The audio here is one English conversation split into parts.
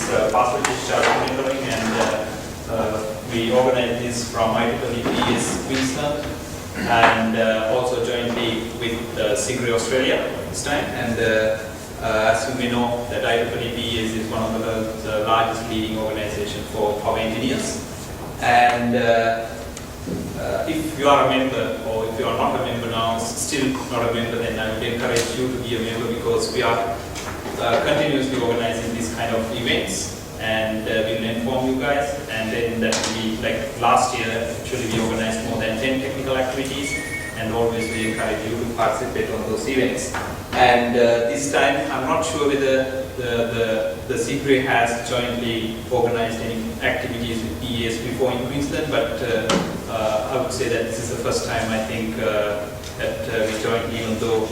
password discharge monitoring, and we organize this from IEEE Queensland and also jointly with CIGRE Australia this time. And as you may know, that IEEE is one of the largest leading organization for power engineers. And if you are a member, or if you are not a member now, still not a member, then I would encourage you to be a member, because we are continuously organizing these kind of events, and we will inform you guys. And then that will be like last year, actually we organized more than 10 technical activities, and always we encourage you to participate on those events. And this time, I'm not sure whether the CIGRE has jointly organized any activities with PES before in Queensland, but I would say that this is the first time, I think, that we joined, even though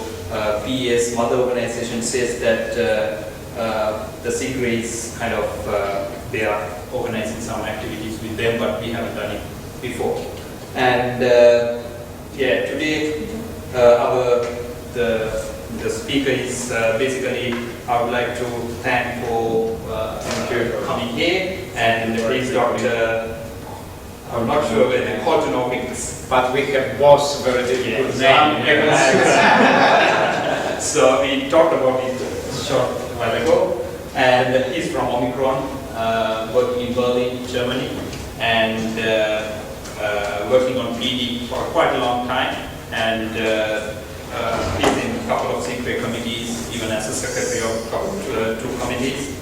PES mother organization says that the CIGRE is kind of, they are organizing some activities with them, but we haven't done it before. And yeah, today the speaker is basically, I would like to thank for coming here, and please Dr. I'm not sure whether Koltunowicz, but we have both very difficult names. So we talked about it a short while ago, and he's from Omicron, working in Berlin, Germany, and working on PD for quite a long time, and he's in a couple of CIGRE committees, even as a secretary of two committees.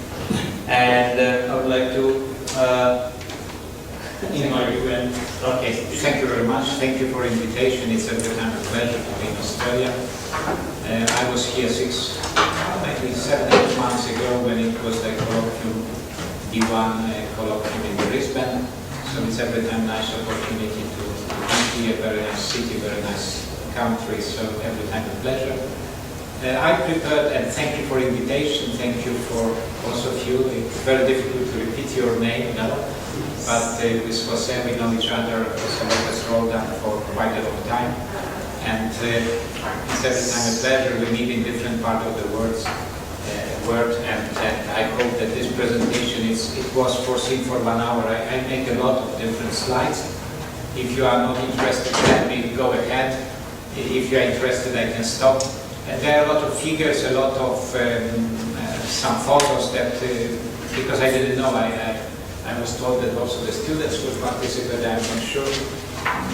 And I would like to invite you and okay, thank you very much. Thank you for invitation. It's every time a pleasure to be in Australia. I was here maybe 7-8 months ago when it was the colloquium, D1 colloquium in Brisbane. So it's every time a nice opportunity to be here. Very nice city, very nice country. So every time a pleasure. I prepared, and thank you for invitation. Thank you for most of you. It's very difficult to repeat your name now. But with Jose, we know each other. Jose has rolled down for quite a long time, and it's every time a pleasure. We meet in different parts of the world, and I hope that this presentation it was foreseen for 1 hour. I make a lot of different slides. If you are not interested, let me go ahead. If you are interested, I can stop. And there are a lot of figures, a lot of some photos that because I didn't know. I was told that also the students would participate, I'm not sure.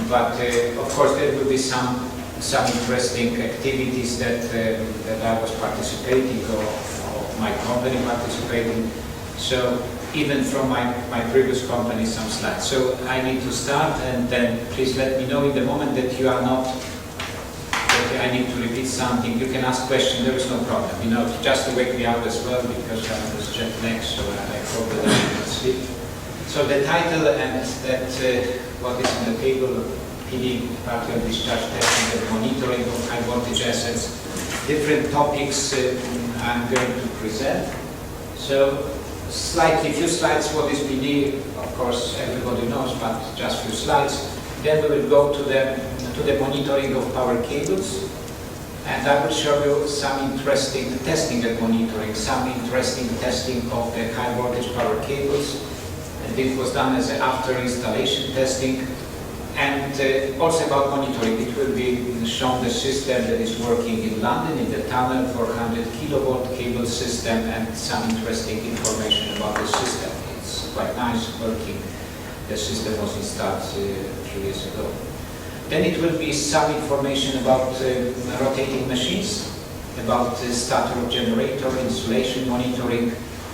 But of course there will be some interesting activities that I was participating, or my company participating. So even from my previous company, some slides. So I need to start, and then please let me know in the moment that you are not, that I need to repeat something. You can ask questions, there is no problem. You know, just to wake me up as well, because I was jet lagged, so I hope that I will sleep. So the title and that what is on the table, PD, partial discharge testing and monitoring of high voltage assets, different topics I'm going to present. So few slides, what is PD, of course everybody knows, but just few slides. Then we will go to the monitoring of power cables, and I will show you some interesting testing and monitoring, some interesting testing of the high voltage power cables. It was done as an after installation testing, and also about monitoring. It will be shown the system that is working in London in the tunnel, 400 kilovolt cable system, and some interesting information about the system. It's quite nice working. The system was installed a few years ago. Then it will be some information about rotating machines, about the starter of generator, insulation monitoring,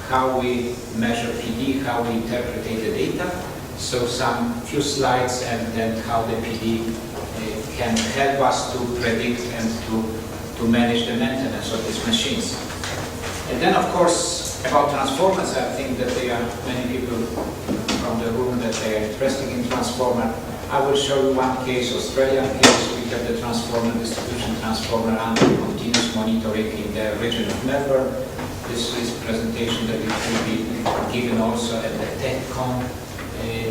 how we measure PD, how we interpret the data. So some few slides, and then how the PD can help us to predict and to manage the maintenance of these machines. And then of course about transformers, I think that there are many people from the room that they are interested in transformer. I will show you one case, Australian case. We have the transformer, distribution transformer under continuous monitoring in the region of Melbourne. This is a presentation that it will be given also at the TechCon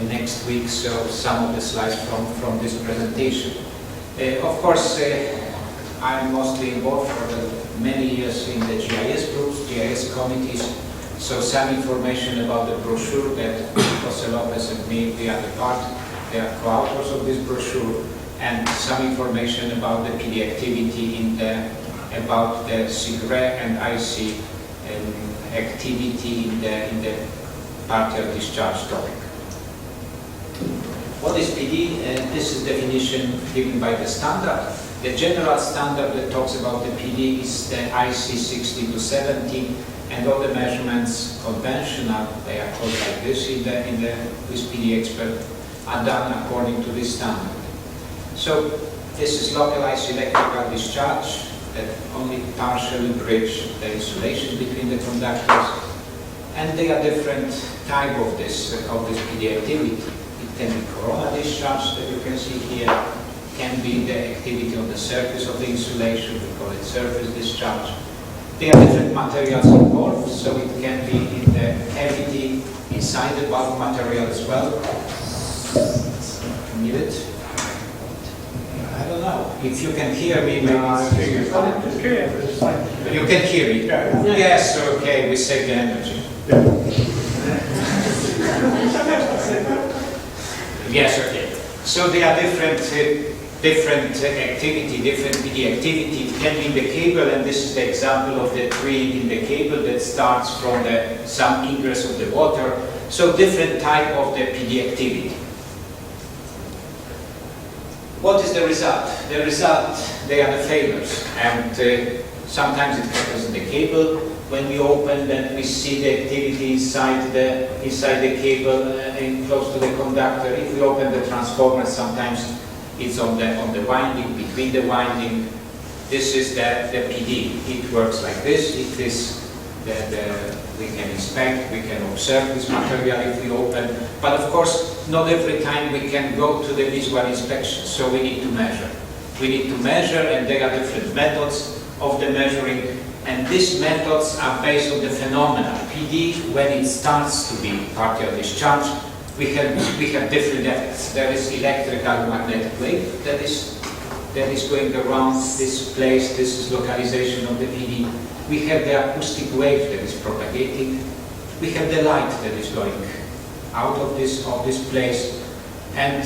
next week, so some of the slides from this presentation. Of course, I'm mostly involved for many years in the GIS groups, GIS committees, So some information about the brochure that José Lopez and me, we are the co-authors of this brochure, and some information about the PD activity about the CIGRE and IC activity in the partial discharge topic. What is PD? This is definition given by the standard. The general standard that talks about the PD is the IC 60 to 70, and all the measurements conventional, they are called like this with PD expert, are done according to this standard. So this is localized electrical discharge that only partially bridge the insulation between the conductors, and they are different type of this PD activity. It can be corona discharge that you can see here, can be the activity on the surface of the insulation, we call it surface discharge. There are different materials involved, so it can be in the cavity inside the bulk material as well. Need it? I don't know. If you can hear me, maybe you can hear me. Yes, okay, we save the energy. Yes, okay. So there are different activity, different PD activity. It can be in the cable, and this is the example of the tree in the cable that starts from some ingress of the water. So different type of the PD activity. What is the result? The result, they are the failures, and sometimes it happens in the cable. When we open, then we see the activity inside the cable, close to the conductor. If we open the transformer, sometimes it's on the winding, between the winding. This is the PD. It works like this. It is we can inspect, we can observe this material if we open, but of course not every time we can go to the visual inspection, so we need to measure. We need to measure, and there are different methods of the measuring, and these methods are based on the phenomena. PD, when it starts to be partial discharge, we have different effects. There is electrical magnetic wave that is going around this place. This is localization of the PD. We have the acoustic wave that is propagating. We have the light that is going out of this place, and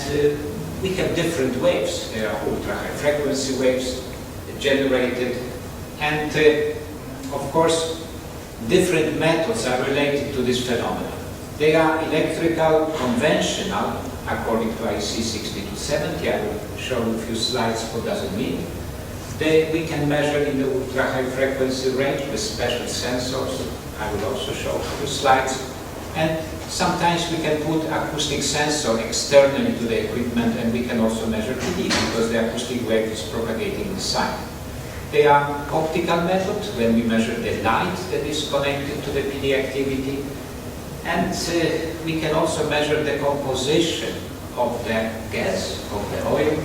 we have different waves. There are ultra-high frequency waves generated, and of course, different methods are related to this phenomenon. They are electrical, conventional, according to IC 60 to 70. I will show you a few slides what does it mean. We can measure in the ultra-high frequency range with special sensors. I will also show a few slides. And sometimes we can put acoustic sensor externally to the equipment, and we can also measure PD because the acoustic wave is propagating inside. There are optical methods when we measure the light that is connected to the PD activity. And we can also measure the composition of the gas, of the oil,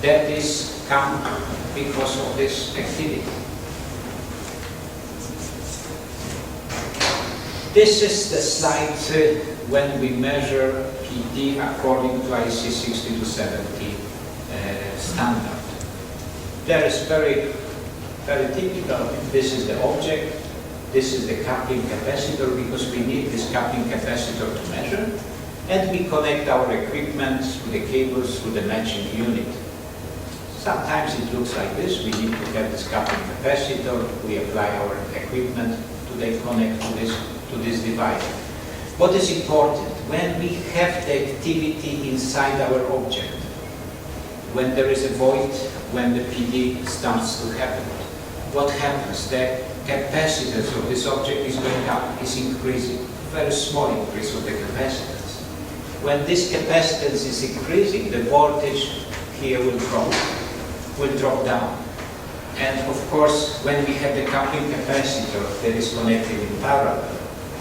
that is come because of this activity. This is the slide when we measure PD according to IC 60 to 70 standard. There is very typical. This is the object. This is the coupling capacitor, because we need this coupling capacitor to measure. And we connect our equipment with the cables through the matching unit. Sometimes it looks like this. We need to have this coupling capacitor. We apply our equipment to then connect to this device. What is important? When we have the activity inside our object, when there is a void, when the PD starts to happen, what happens? The capacitance of this object is going up, is increasing. Very small increase of the capacitance. When this capacitance is increasing, the voltage here will drop down. And of course, when we have the coupling capacitor that is connected in parallel,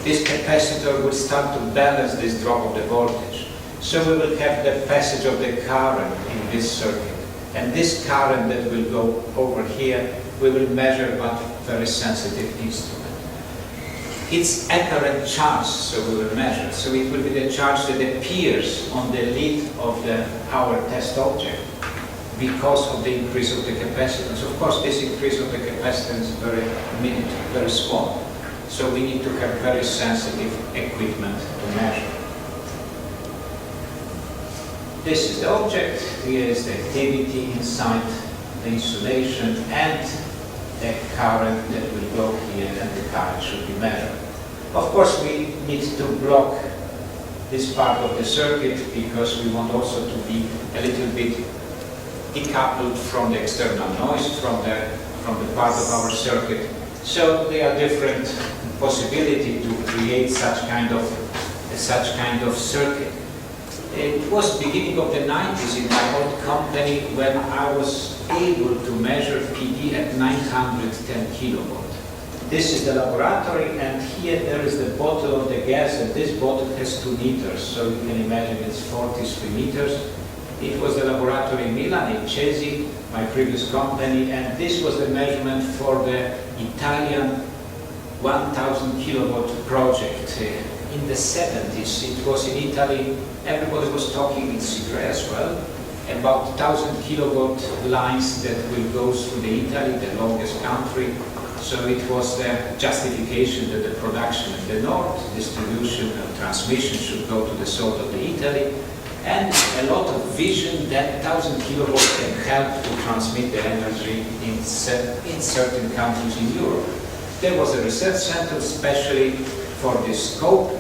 this capacitor will start to balance this drop of the voltage. So we will have the passage of the current in this circuit. And this current that will go over here, we will measure by a very sensitive instrument. It's apparent charge, so we will measure. So it will be the charge that appears on the lid of our test object because of the increase of the capacitance. Of course, this increase of the capacitance is very minute, very small. So we need to have very sensitive equipment to measure. This is the object, here is the activity inside the insulation and the current that will go here, and the current should be measured. Of course, we need to block this part of the circuit because we want also to be a little bit decoupled from the external noise, from the part of our circuit. So there are different possibilities to create such kind of circuit. It was beginning of the 90s in my old company when I was able to measure PD at 910 kilovolt. This is the laboratory, and here there is the bottle of the gas, and this bottle has 2 liters, so you can imagine it's 43 meters. It was the laboratory in Milan, in Cesi, my previous company, and this was the measurement for the Italian 1000 kilowatt project. In the 70s, it was in Italy, everybody was talking in CIGRE as well, about 1000 kilowatt lines that will go through Italy, the longest country. So it was the justification that the production in the north, distribution and transmission should go to the south of Italy, and a lot of vision that 1000 kilovolts can help to transmit the energy in certain countries in Europe. There was a research center especially for this scope.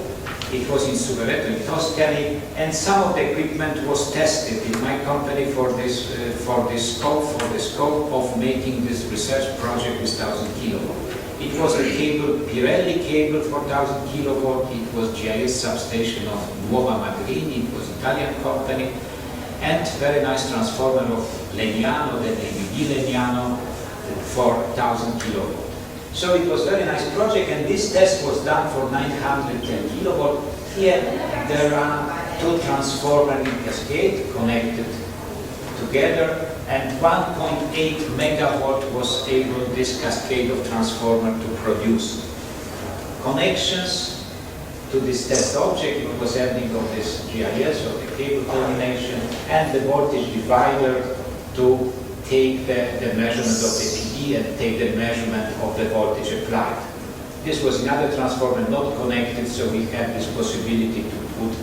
It was in Suvereto in Tuscany, and some of the equipment was tested in my company for this scope of making this research project with 1000 kilovolt. It was a cable, Pirelli cable for 1000 kilovolt. It was GIS substation of Nuova Magrini. It was Italian company, and very nice transformer of Legnano, the ABB Legnano, for 1000 kilovolt. So it was a very nice project, and this test was done for 910 kilovolt. Here there are 2 transformers in cascade connected together, and 1.8 megawatt was able this cascade of transformer to produce. Connections to this test object, it was ending of this GIS, of the cable termination, and the voltage divider to take the measurement of the PD and take the measurement of the voltage applied. This was another transformer not connected, so we had this possibility to put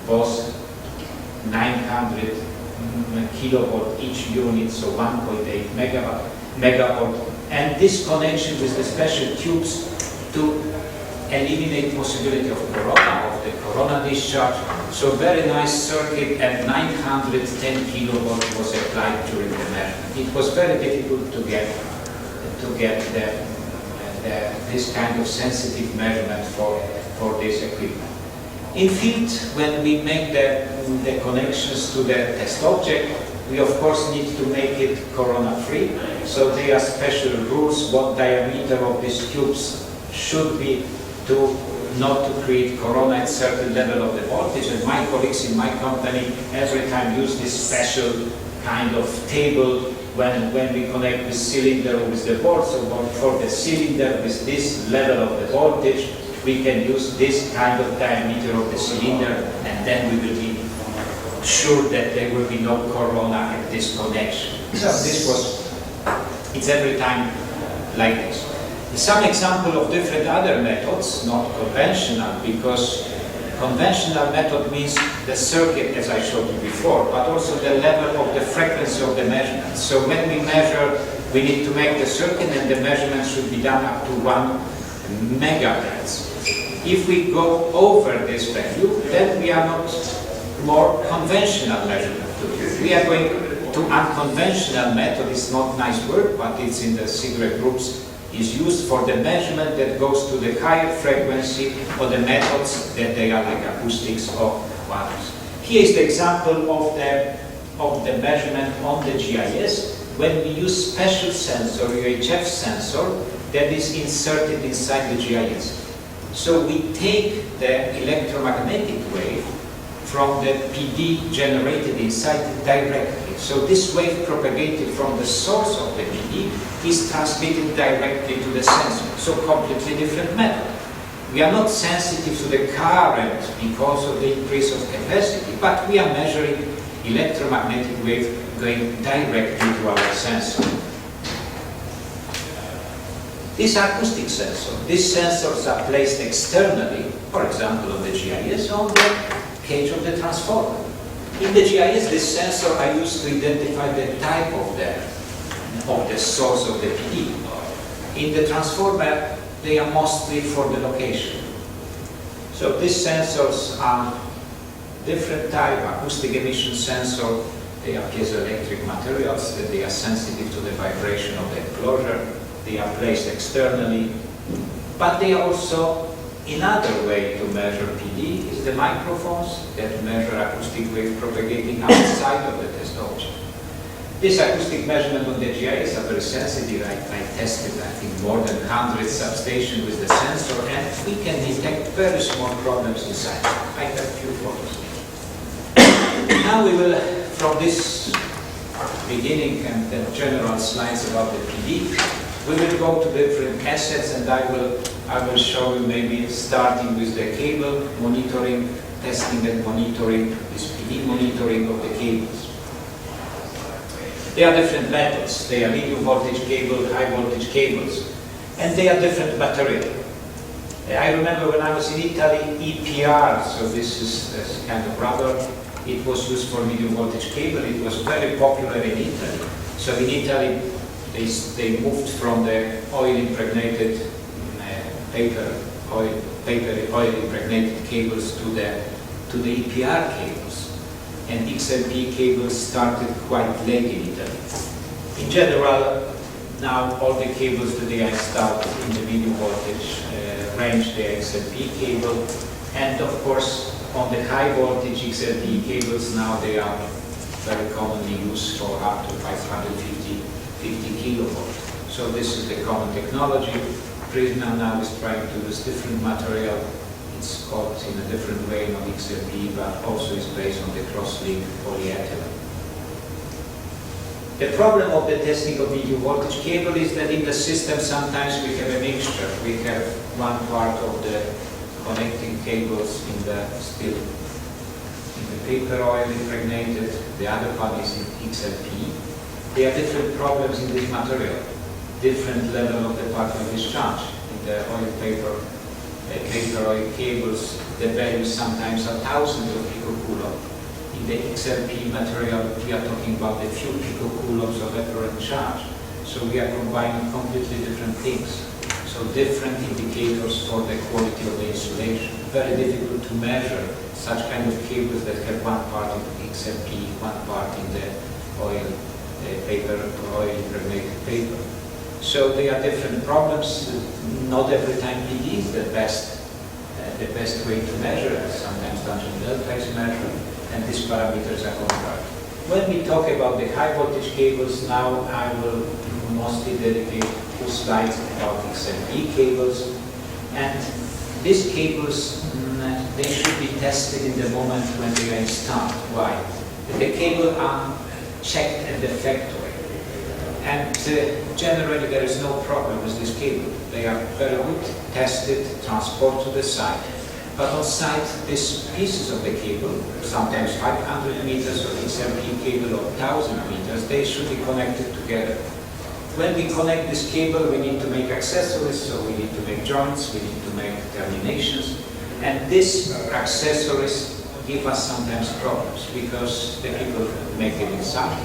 both 900 kilovolt each unit, so 1.8 megawatt, and this connection with the special tubes to eliminate possibility of corona discharge. So very nice circuit, and 910 kilovolt was applied during the measurement. It was very difficult to get this kind of sensitive measurement for this equipment. In field, when we make the connections to the test object, we of course need to make it corona-free. So there are special rules what diameter of these tubes should be to not to create corona at certain level of the voltage. And my colleagues in my company every time use this special kind of table when we connect the cylinder with the board. So for the cylinder with this level of the voltage, we can use this kind of diameter of the cylinder, and then we will be sure that there will be no corona at this connection. So it's every time like this. Some example of different other methods, not conventional, because conventional method means the circuit, as I showed you before, but also the level of the frequency of the measurement. So when we measure, we need to make the circuit, and the measurement should be done up to 1 megahertz. If we go over this value, then we are not more conventional measurement. We are going to unconventional method. It's not nice word, but it's in the CIGRE groups, is used for the measurement that goes to the higher frequency, or the methods that they are like acoustics or wires. Here is the example of the measurement on the GIS when we use special sensor, UHF sensor, that is inserted inside the GIS. So we take the electromagnetic wave from the PD generated inside directly. So this wave propagated from the source of the PD is transmitted directly to the sensor. So completely different method. We are not sensitive to the current because of the increase of capacity, but we are measuring electromagnetic wave going directly to our sensor. These are acoustic sensors. These sensors are placed externally, for example, on the GIS, on the cage of the transformer. In the GIS, this sensor are used to identify the type of the source of the PD. In the transformer, they are mostly for the location. So these sensors are different type, acoustic emission sensor. They are piezoelectric materials, that they are sensitive to the vibration of the enclosure. They are placed externally, but they are also another way to measure PD is the microphones that measure acoustic wave propagating outside of the test object. This acoustic measurement on the GIS are very sensitive. I tested, I think, more than 100 substations with the sensor, and we can detect very small problems inside. I have a few photos. Now we will, from this beginning and the general slides about the PD, we will go to different assets, and I will show you maybe starting with the cable monitoring, testing and monitoring, this PD monitoring of the cables. There are different methods. They are medium voltage cable, high voltage cables, and they are different material. I remember when I was in Italy, EPR, so this is this kind of rubber, it was used for medium voltage cable. It was very popular in Italy. So in Italy, they moved from the oil-impregnated oil-impregnated cables to the EPR cables. And XLP cables started quite late in Italy. In general, now all the cables that they are installed in the medium voltage range, they are XLP cable. And of course, on the high voltage XLP cables, now they are very commonly used for up to 550 kilovolt. So this is the common technology. Prisma now is trying to use different material. It's called in a different way, not XLP, but also is based on the cross-link polyethylene. The problem of the testing of medium voltage cable is that in the system sometimes we have a mixture. We have one part of the connecting cables still in the paper oil impregnated, the other one is in XLP. There are different problems in this material, different level of the partial discharge. In the paper oil cables, the values sometimes are thousands of picocoulomb. In the XLP material, we are talking about a few picocoulombs of apparent charge. So we are combining completely different things. So different indicators for the quality of the insulation. Very difficult to measure such kind of cables that have one part in XLP, one part in the oil-impregnated paper. So there are different problems. Not every time PD is the best way to measure. Sometimes tangent delta is measured, and these parameters are compared. When we talk about the high voltage cables, now I will mostly dedicate 2 slides about XLP cables. And these cables, they should be tested in the moment when they are installed. Why? The cables are checked at the factory. And generally there is no problem with this cable. They are very good, tested, transported to the site. But on site, these pieces of the cable, sometimes 500 meters of XLP cable or 1,000 meters, they should be connected together. When we connect this cable, we need to make accessories, so we need to make joints, we need to make terminations. And these accessories give us sometimes problems because the people make it inside,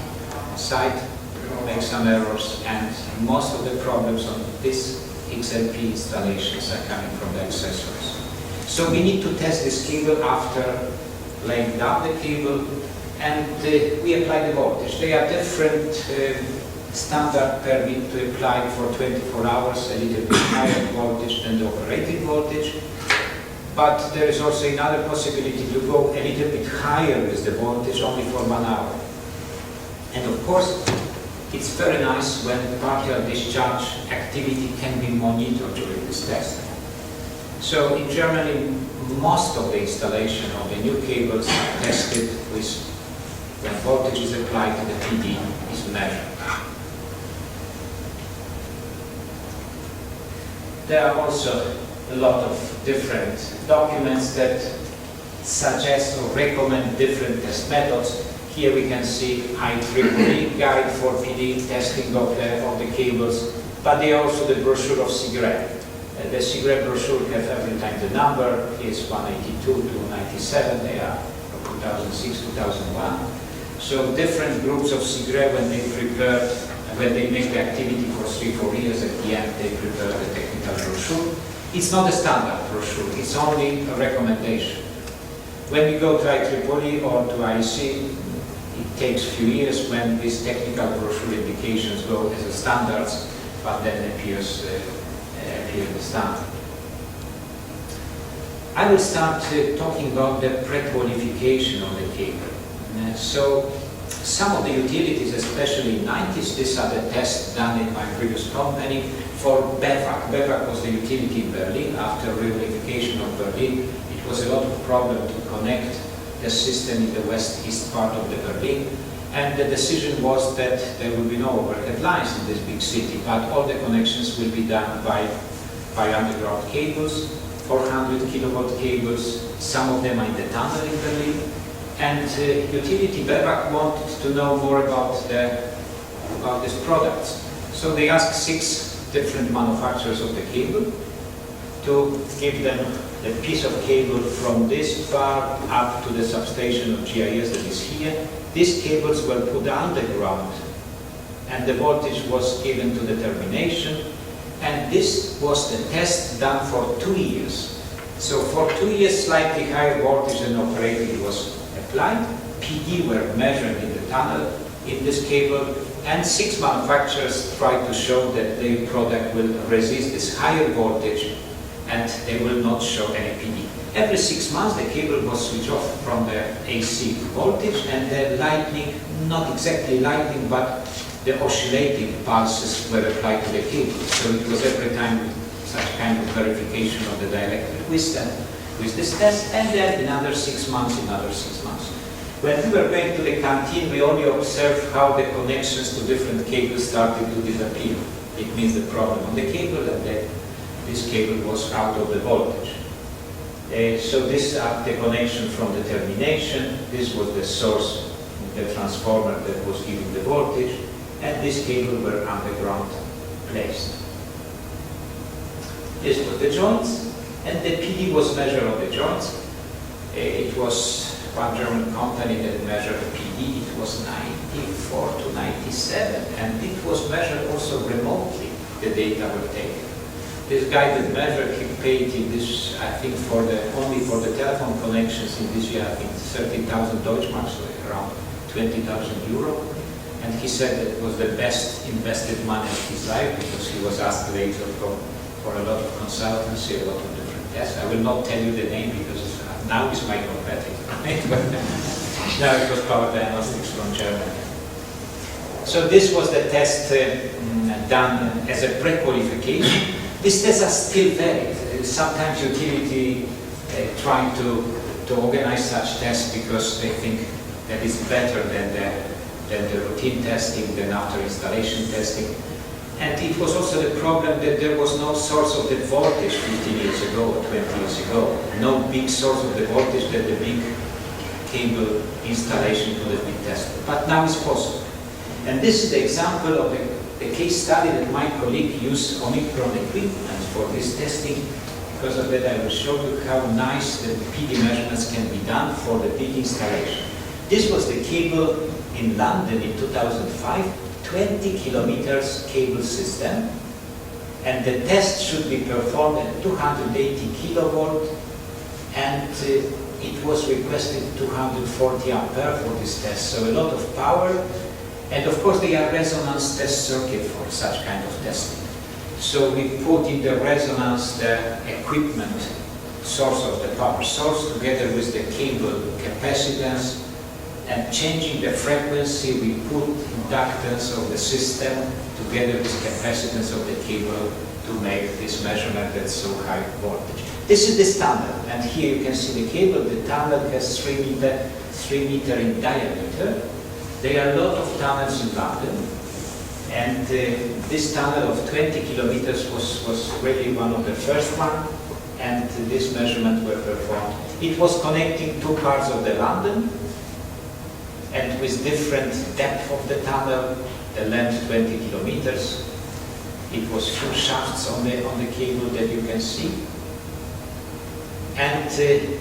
make some errors, and most of the problems on this XLP installations are coming from the accessories. So we need to test this cable after laying down the cable, and we apply the voltage. They are different standard permit to apply for 24 hours, a little bit higher voltage than the operating voltage. But there is also another possibility to go a little bit higher with the voltage only for 1 hour. And of course, it's very nice when partial discharge activity can be monitored during this test. So in Germany, most of the installation of the new cables are tested with when voltage is applied to the PD is measured. There are also a lot of different documents that suggest or recommend different test methods. Here we can see IEEE guide for PD testing of the cables. but they are also the brochure of CIGRE. The CIGRE brochure have every time the number is 182 to 97, they are from 2006, 2001. So different groups of CIGRE, when they make the activity for 3-4 years, at the end they prepare the technical brochure. It's not a standard brochure, it's only a recommendation. When we go to IEEE or to IEC, it takes a few years when these technical brochure indications go as a standards, but then appears the standard. I will start talking about the pre-qualification of the cable. So some of the utilities, especially in the 90s, these are the tests done in my previous company for BEVAC. BEVAC was the utility in Berlin. After reunification of Berlin, it was a lot of problem to connect the system in the west-east part of the Berlin. And the decision was that there will be no overhead lines in this big city, but all the connections will be done by underground cables, 400 kilovolt cables, some of them are in the tunnel in Berlin. And utility BEVAC wanted to know more about these products. So they asked 6 different manufacturers of the cable to give them a piece of cable from this far up to the substation of GIS that is here. These cables were put underground and the voltage was given to the termination, and this was the test done for 2 years. So for 2 years slightly higher voltage than operating was applied. PD were measured in the tunnel in this cable, and 6 manufacturers tried to show that their product will resist this higher voltage and they will not show any PD. Every 6 months the cable was switched off from the AC voltage, and the lightning, not exactly lightning, but the oscillating pulses were applied to the cable. So it was every time such kind of verification of the dielectric with this test, and then another 6 months, another 6 months. When we were going to the canteen, we only observed how the connections to different cables started to disappear. It means the problem on the cable, and then this cable was out of the voltage. So these are the connection from the termination. This was the source, the transformer that was giving the voltage, and this cable were underground placed. This was the joints, and the PD was measured on the joints. It was one German company that measured the PD. It was 94 to 97, and it was measured also remotely. The data were taken. This guy that measured, he paid in this, I think, only for the telephone connections in this year, I think 13,000 Deutschmarks, so around 20,000 euro. And he said that it was the best invested money of his life, because he was asked later for a lot of consultancy, a lot of different tests. I will not tell you the name because now it's my competitor. Now it was Power Diagnostics from Germany. So this was the test done as a pre-qualification. These tests are still valid. Sometimes utility trying to organize such tests because they think that it's better than the routine testing, than after installation testing. And it was also the problem that there was no source of the voltage 15 years ago or 20 years ago. No big source of the voltage that the big cable installation could have been tested. But now it's possible. And this is the example of the case study that my colleague used Omicron equipment for this testing. Because of that, I will show you how nice the PD measurements can be done for the big installation. This was the cable in London in 2005, 20 kilometers cable system. And the test should be performed at 280 kilovolt. And it was requested 240 ampere for this test. So a lot of power. And of course, they are resonance test circuit for such kind of testing. So we put in the resonance the equipment source of the power source together with the cable capacitance, and changing the frequency, we put inductance of the system together with capacitance of the cable to make this measurement at so high voltage. This is the standard, and here you can see the cable. The tunnel has 3 meter in diameter. There are a lot of tunnels in London, and this tunnel of 20 kilometers was really one of the first one, and this measurement were performed. It was connecting 2 parts of the London, and with different depth of the tunnel, the length 20 kilometers. It was few shafts on the cable that you can see. And the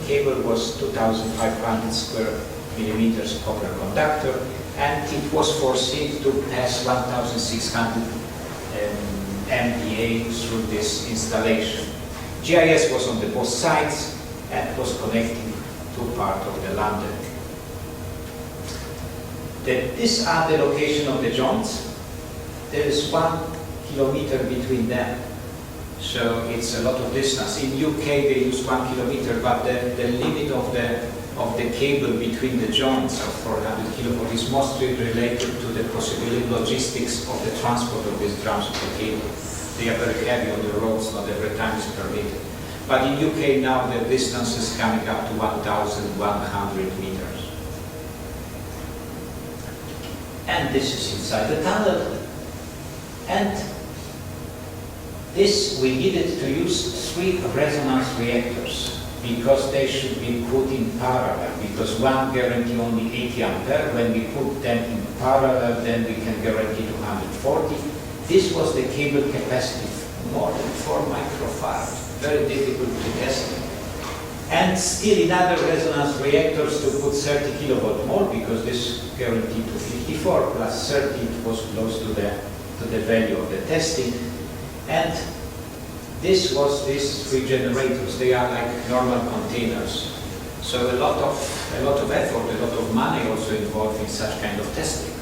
cable was 2,500 square millimeters copper conductor, and it was foreseen to pass 1,600 MPa through this installation. GIS was on the both sides and was connecting to part of the lander. These are the location of the joints. There is 1 kilometer between them, so it's a lot of distance. In UK they use 1 kilometer, but the limit of the cable between the joints of 400 kilovolt is mostly related to the possibility logistics of the transport of these drums of the cable. They are very heavy on the roads, not every time is permitted. But in UK now the distance is coming up to 1,100 meters. And this is inside the tunnel. And this we needed to use 3 resonance reactors because they should be put in parallel, because one guarantee only 80 ampere. When we put them in parallel, then we can guarantee 240. This was the cable capacity, more than 4 microfarad, very difficult to test. And still in other resonance reactors to put 30 kilovolt more, because this guaranteed to 54 plus 30, it was close to the value of the testing. And this was these 3 generators. They are like normal containers. So a lot of effort, a lot of money also involved in such kind of testing.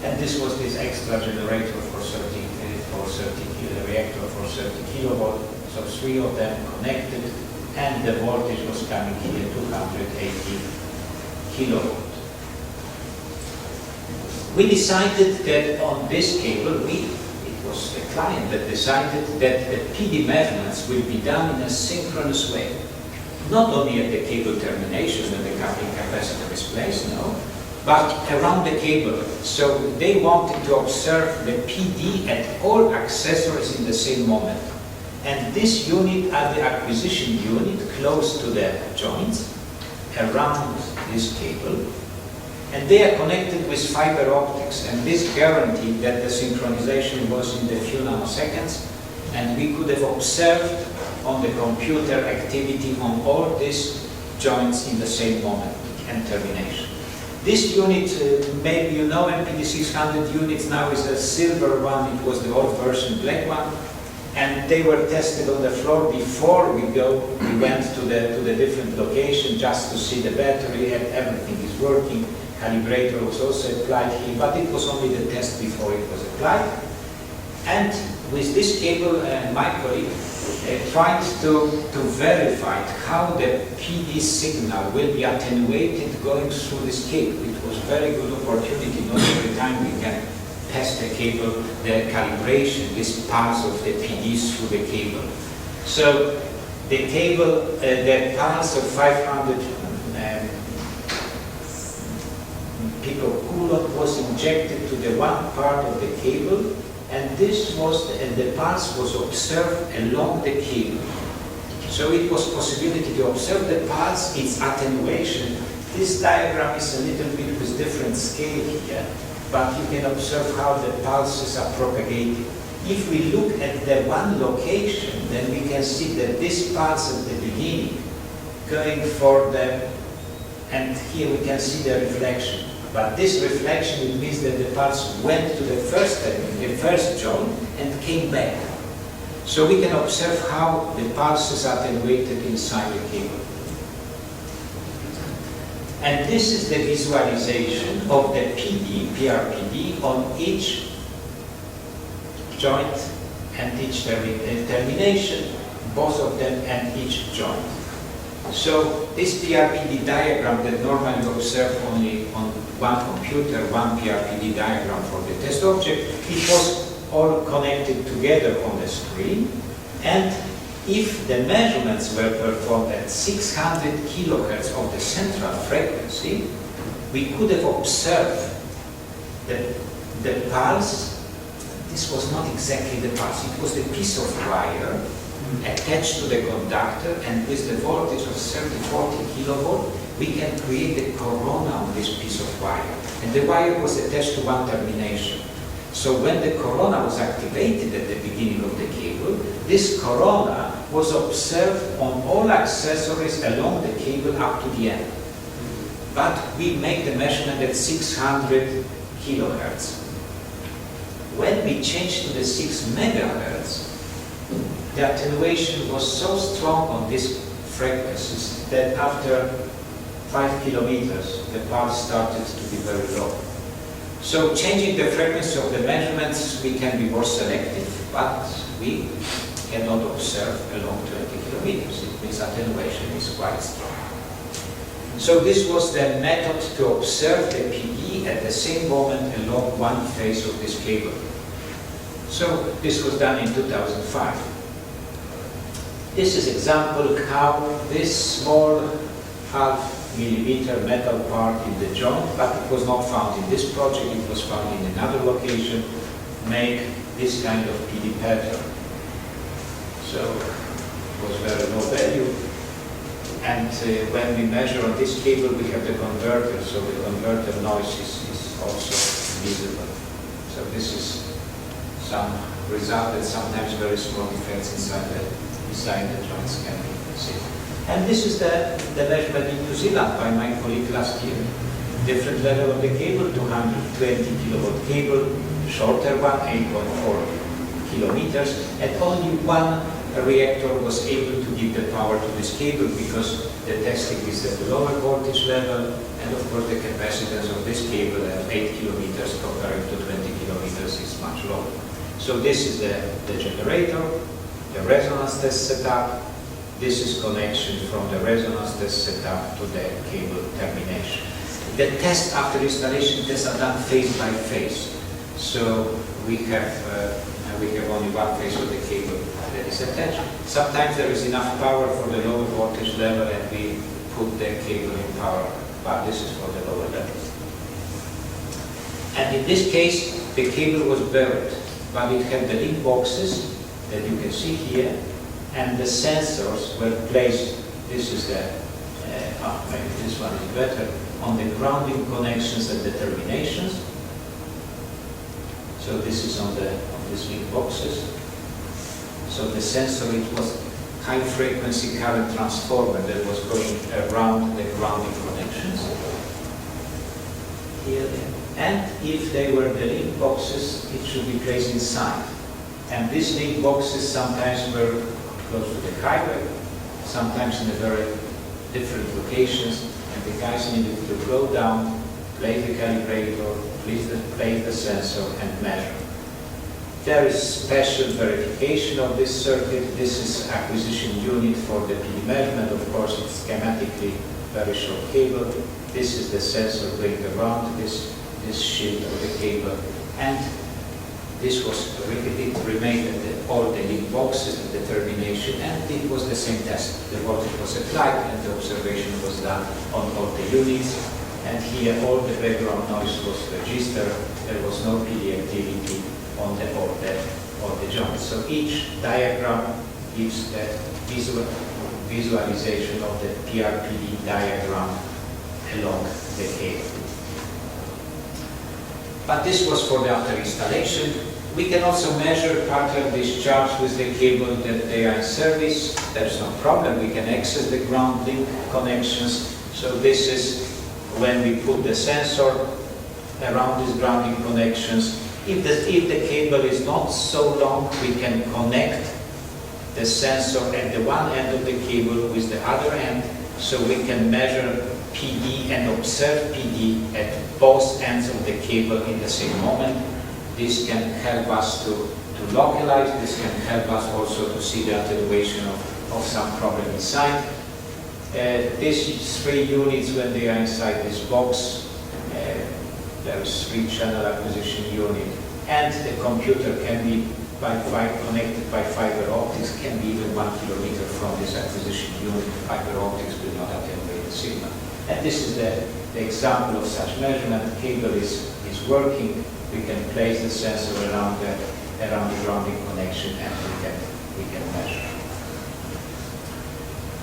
And this was this extra generator for 30 reactor for 30 kilovolt. So 3 of them connected, and the voltage was coming here 280 kilovolt. We decided that on this cable, it was the client that decided that the PD measurements will be done in a synchronous way. Not only at the cable termination when the coupling capacitor is placed, no, but around the cable. So they wanted to observe the PD at all accessories in the same moment. And this unit are the acquisition unit close to the joints around this cable. And they are connected with fiber optics, and this guaranteed that the synchronization was in the few nanoseconds, and we could have observed on the computer activity on all these joints in the same moment and termination. This unit, maybe you know MPD 600 units, now is a silver one. It was the old version black one, and they were tested on the floor before we went to the different location just to see the battery and everything is working. Calibrator was also applied here, but it was only the test before it was applied. And with this cable, my colleague tried to verify how the PD signal will be attenuated going through this cable. It was a very good opportunity. Not every time we can test the cable, the calibration, this pulse of the PD through the cable. So the cable, the pulse of 500 picocoulomb was injected to the one part of the cable, and this was the pulse was observed along the cable. So it was possibility to observe the pulse, its attenuation. This diagram is a little bit with different scale here, but you can observe how the pulses are propagated. If we look at the one location, then we can see that this pulse at the beginning going for the, and here we can see the reflection. But this reflection, it means that the pulse went to the first joint and came back. So we can observe how the pulses are attenuated inside the cable. And this is the visualization of the PD, PRPD, on each joint and each termination, both of them and each joint. So this PRPD diagram that normally observed only on one computer, one PRPD diagram for the test object, it was all connected together on the screen. And if the measurements were performed at 600 kilohertz of the central frequency, we could have observed the pulse. This was not exactly the pulse, it was the piece of wire attached to the conductor, and with the voltage of 30-40 kilovolt, we can create a corona on this piece of wire. And the wire was attached to one termination. So when the corona was activated at the beginning of the cable, this corona was observed on all accessories along the cable up to the end. But we make the measurement at 600 kilohertz. When we changed to the 6 megahertz, the attenuation was so strong on these frequencies that after 5 kilometers, the pulse started to be very low. So changing the frequency of the measurements, we can be more selective, but we cannot observe along 20 kilometers. It means attenuation is quite strong. So this was the method to observe the PD at the same moment along one phase of this cable. So this was done in 2005. This is example how this small half-millimeter metal part in the joint, but it was not found in this project, it was found in another location, make this kind of PD pattern. So it was very low value. And when we measure on this cable, we have the converter, so the converter noise is also visible. So this is some result that sometimes very small defects inside the joints can be seen. And this is the measurement in New Zealand by my colleague last year. Different level of the cable, 220 kilovolt cable, shorter one, 8.4 kilometers, and only one reactor was able to give the power to this cable because the testing is at the lower voltage level, and of course the capacitance of this cable at 8 kilometers compared to 20 kilometers is much lower. So this is the generator, the resonance test setup. This is connection from the resonance test setup to the cable termination. The test after installation tests are done phase by phase. So we have only one phase of the cable that is attached. Sometimes there is enough power for the lower voltage level and we put the cable in power, but this is for the lower level. And in this case, the cable was buried, but it had the link boxes that you can see here, and the sensors were placed. This is the, maybe this one is better, on the grounding connections and the terminations. So this is on these link boxes. So the sensor, it was high frequency current transformer that was going around the grounding connections. Here, and if they were the link boxes, it should be placed inside. And these link boxes sometimes were close to the highway, sometimes in a very different locations, and the guys needed to go down, place the calibrator, place the sensor, and measure. There is special verification of this circuit. This is acquisition unit for the PD measurement. Of course, it's schematically very short cable. This is the sensor going around this shield of the cable, and this was it remained at all the link boxes at the termination, and it was the same test. The voltage was applied, and the observation was done on all the units. And here, all the background noise was registered. There was no PD activity on all the joints. So each diagram gives the visualization of the PRPD diagram along the cable. But this was for the after installation. We can also measure partial discharge with the cable that they are in service. There's no problem. We can access the ground link connections. So this is when we put the sensor around these grounding connections. If the cable is not so long, we can connect the sensor at the one end of the cable with the other end, so we can measure PD and observe PD at both ends of the cable in the same moment. This can help us to localize. This can help us also to see the attenuation of some problem inside. These three units, when they are inside this box, there is 3-channel acquisition unit, and the computer can be connected by fiber optics, can be even 1 kilometer from this acquisition unit. Fiber optics will not attenuate the signal. And this is the example of such measurement. The cable is working. We can place the sensor around the grounding connection, and we can measure.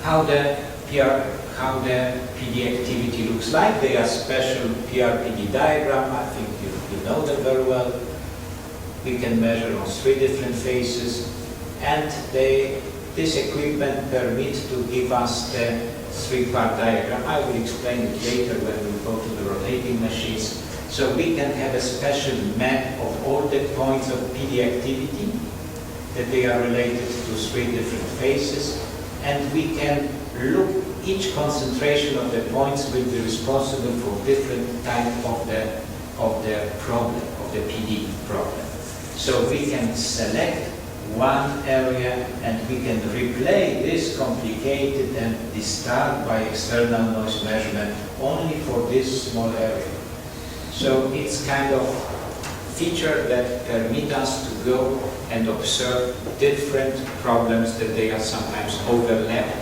How the PD activity looks like. They are special PRPD diagram. I think you know them very well. We can measure on 3 different phases, and this equipment permits to give us the 3-part diagram. I will explain it later when we go to the rotating machines. So we can have a special map of all the points of PD activity, that they are related to 3 different phases, and we can look each concentration of the points will be responsible for different type of the problem, of the PD problem. So we can select one area and we can replay this complicated and discharge by external noise measurement only for this small area. So it's kind of feature that permit us to go and observe different problems that they are sometimes overlapped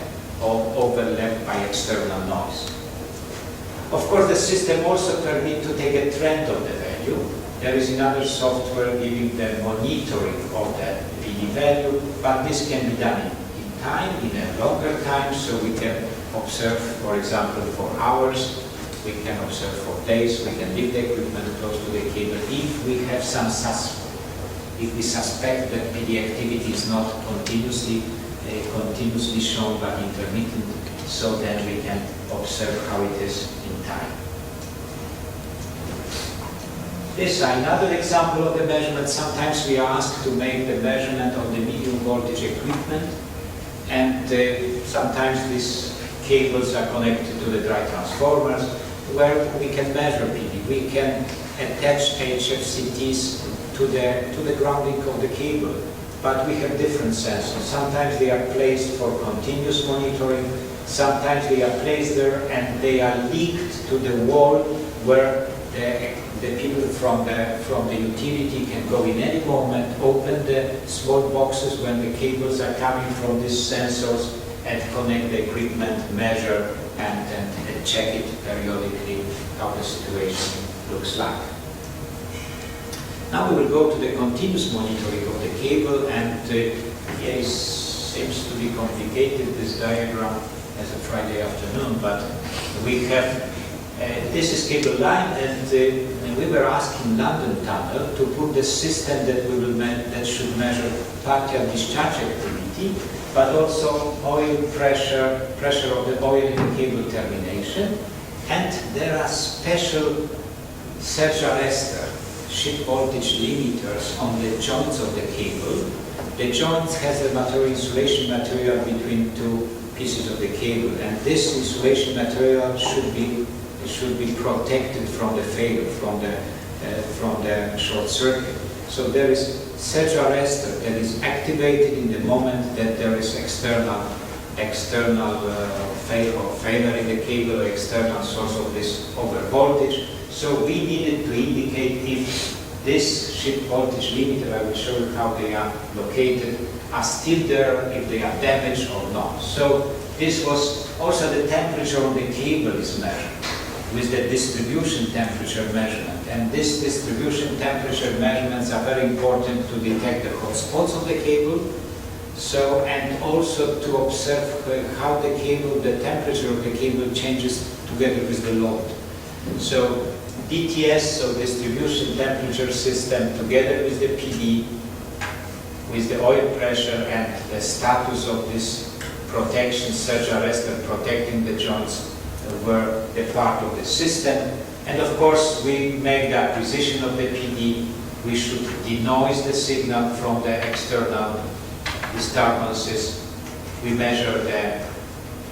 by external noise. Of course, the system also permits to take a trend of the value. There is another software giving the monitoring of the PD value, but this can be done in time, in a longer time, so we can observe, for example, for hours, we can observe for days, we can leave the equipment close to the cable if we have some suspect. If we suspect that PD activity is not continuously shown but intermittent, so then we can observe how it is in time. This is another example of the measurement. Sometimes we are asked to make the measurement of the medium voltage equipment, and sometimes these cables are connected to the dry transformers where we can measure PD. We can attach HFCTs to the grounding of the cable, but we have different sensors. Sometimes they are placed for continuous monitoring, sometimes they are placed there and they are linked to the wall where the people from the utility can go in any moment, open the small boxes when the cables are coming from these sensors and connect the equipment, measure and check it periodically how the situation looks like. Now we will go to the continuous monitoring of the cable, and it seems to be complicated, this diagram as a Friday afternoon, but we have, this is cable line, and we were asked in London Tunnel to put the system that should measure partial discharge activity, but also oil pressure of the oil in the cable termination, and there are special surge arrestor ship voltage limiters on the joints of the cable. The joints has the insulation material between 2 pieces of the cable, and this insulation material should be protected from the failure, from the short circuit. So there is surge arrestor that is activated in the moment that there is external failure in the cable or external source of this over voltage. So we needed to indicate if this ship voltage limiter, I will show you how they are located, are still there, if they are damaged or not. So this was also the temperature on the cable is measured with the distribution temperature measurement. And this distribution temperature measurements are very important to detect the hot spots of the cable. So, and also to observe how the cable, the temperature of the cable changes together with the load. So DTS, so distribution temperature system, together with the PD, with the oil pressure and the status of this protection, surge arrestor protecting the joints, were the part of the system. And of course, we make the acquisition of the PD. We should denoise the signal from the external disturbances. We measure them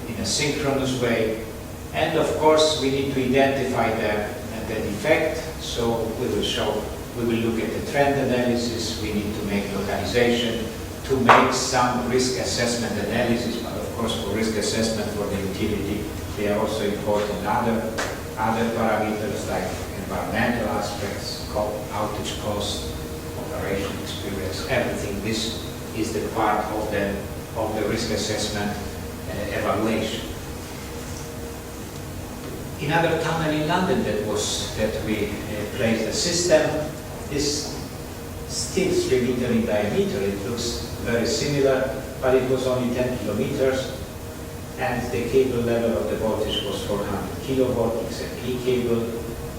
in a synchronous way. And of course, we need to identify the defect. So we will look at the trend analysis. We need to make localization, to make some risk assessment analysis. But of course, for risk assessment for the utility, they are also important other parameters like environmental aspects, outage cost, operation experience, everything. This is the part of the risk assessment evaluation. Another tunnel in London that we placed the system is still 3 meters in diameter. It looks very similar, but it was only 10 kilometers, and the cable level of the voltage was 400 kilovolt. It's a P cable,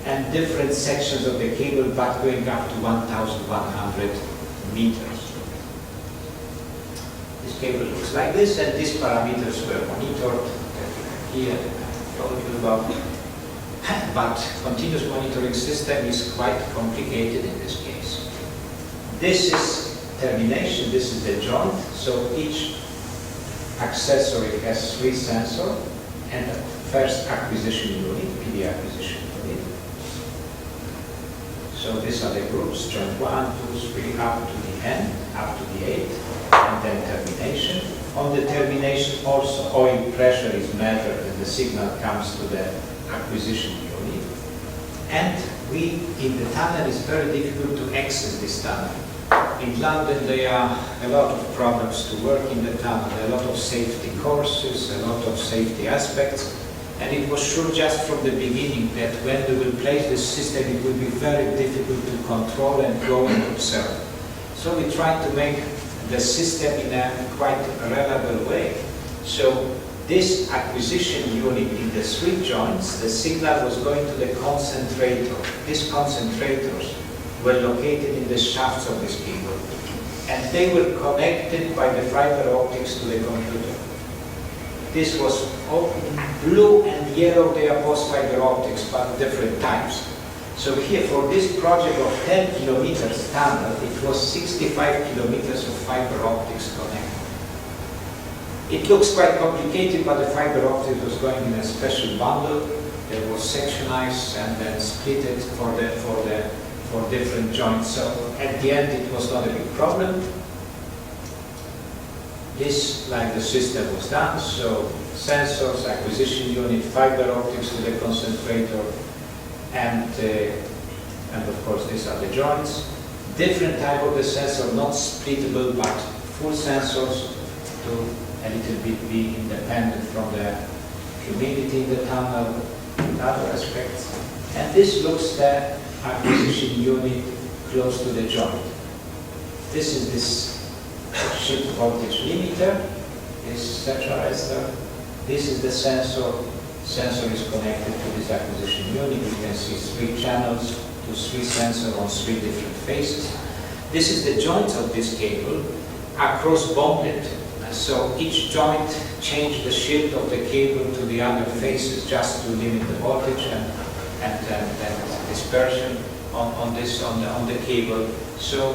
and different sections of the cable, but going up to 1,100 meters. This cable looks like this, and these parameters were monitored here. I told you about. But continuous monitoring system is quite complicated in this case. This is termination, this is the joint, so each accessory has 3 sensors and a first acquisition unit, PD acquisition unit. So these are the groups, joint 1, 2, 3, up to the N, up to the 8, and then termination. On the termination also oil pressure is measured and the signal comes to the acquisition unit. And in the tunnel it's very difficult to access this tunnel. In London there are a lot of problems to work in the tunnel, a lot of safety courses, a lot of safety aspects, and it was sure just from the beginning that when we will place this system it will be very difficult to control and go and observe. So we tried to make the system in a quite reliable way. So this acquisition unit in the 3 joints, the signal was going to the concentrator. These concentrators were located in the shafts of this cable, and they were connected by the fiber optics to the computer. This was blue and yellow, they are both fiber optics, but different types. So here, for this project of 10 kilometers tunnel, it was 65 kilometers of fiber optics connected. It looks quite complicated, but the fiber optics was going in a special bundle. It was sectionized and then split it for different joints. So at the end, it was not a big problem. This, like the system was done, so sensors, acquisition unit, fiber optics to the concentrator, and of course these are the joints. Different type of the sensor, not splittable, but full sensors to a little bit be independent from the humidity in the tunnel and other aspects. And this looks the acquisition unit close to the joint. This is this shift voltage limiter, this stabilizer. This is the sensor. Sensor is connected to this acquisition unit. You can see 3 channels to 3 sensors on 3 different phases. This is the joint of this cable, across bonded. So each joint changed the shift of the cable to the other phases just to limit the voltage and dispersion on the cable. So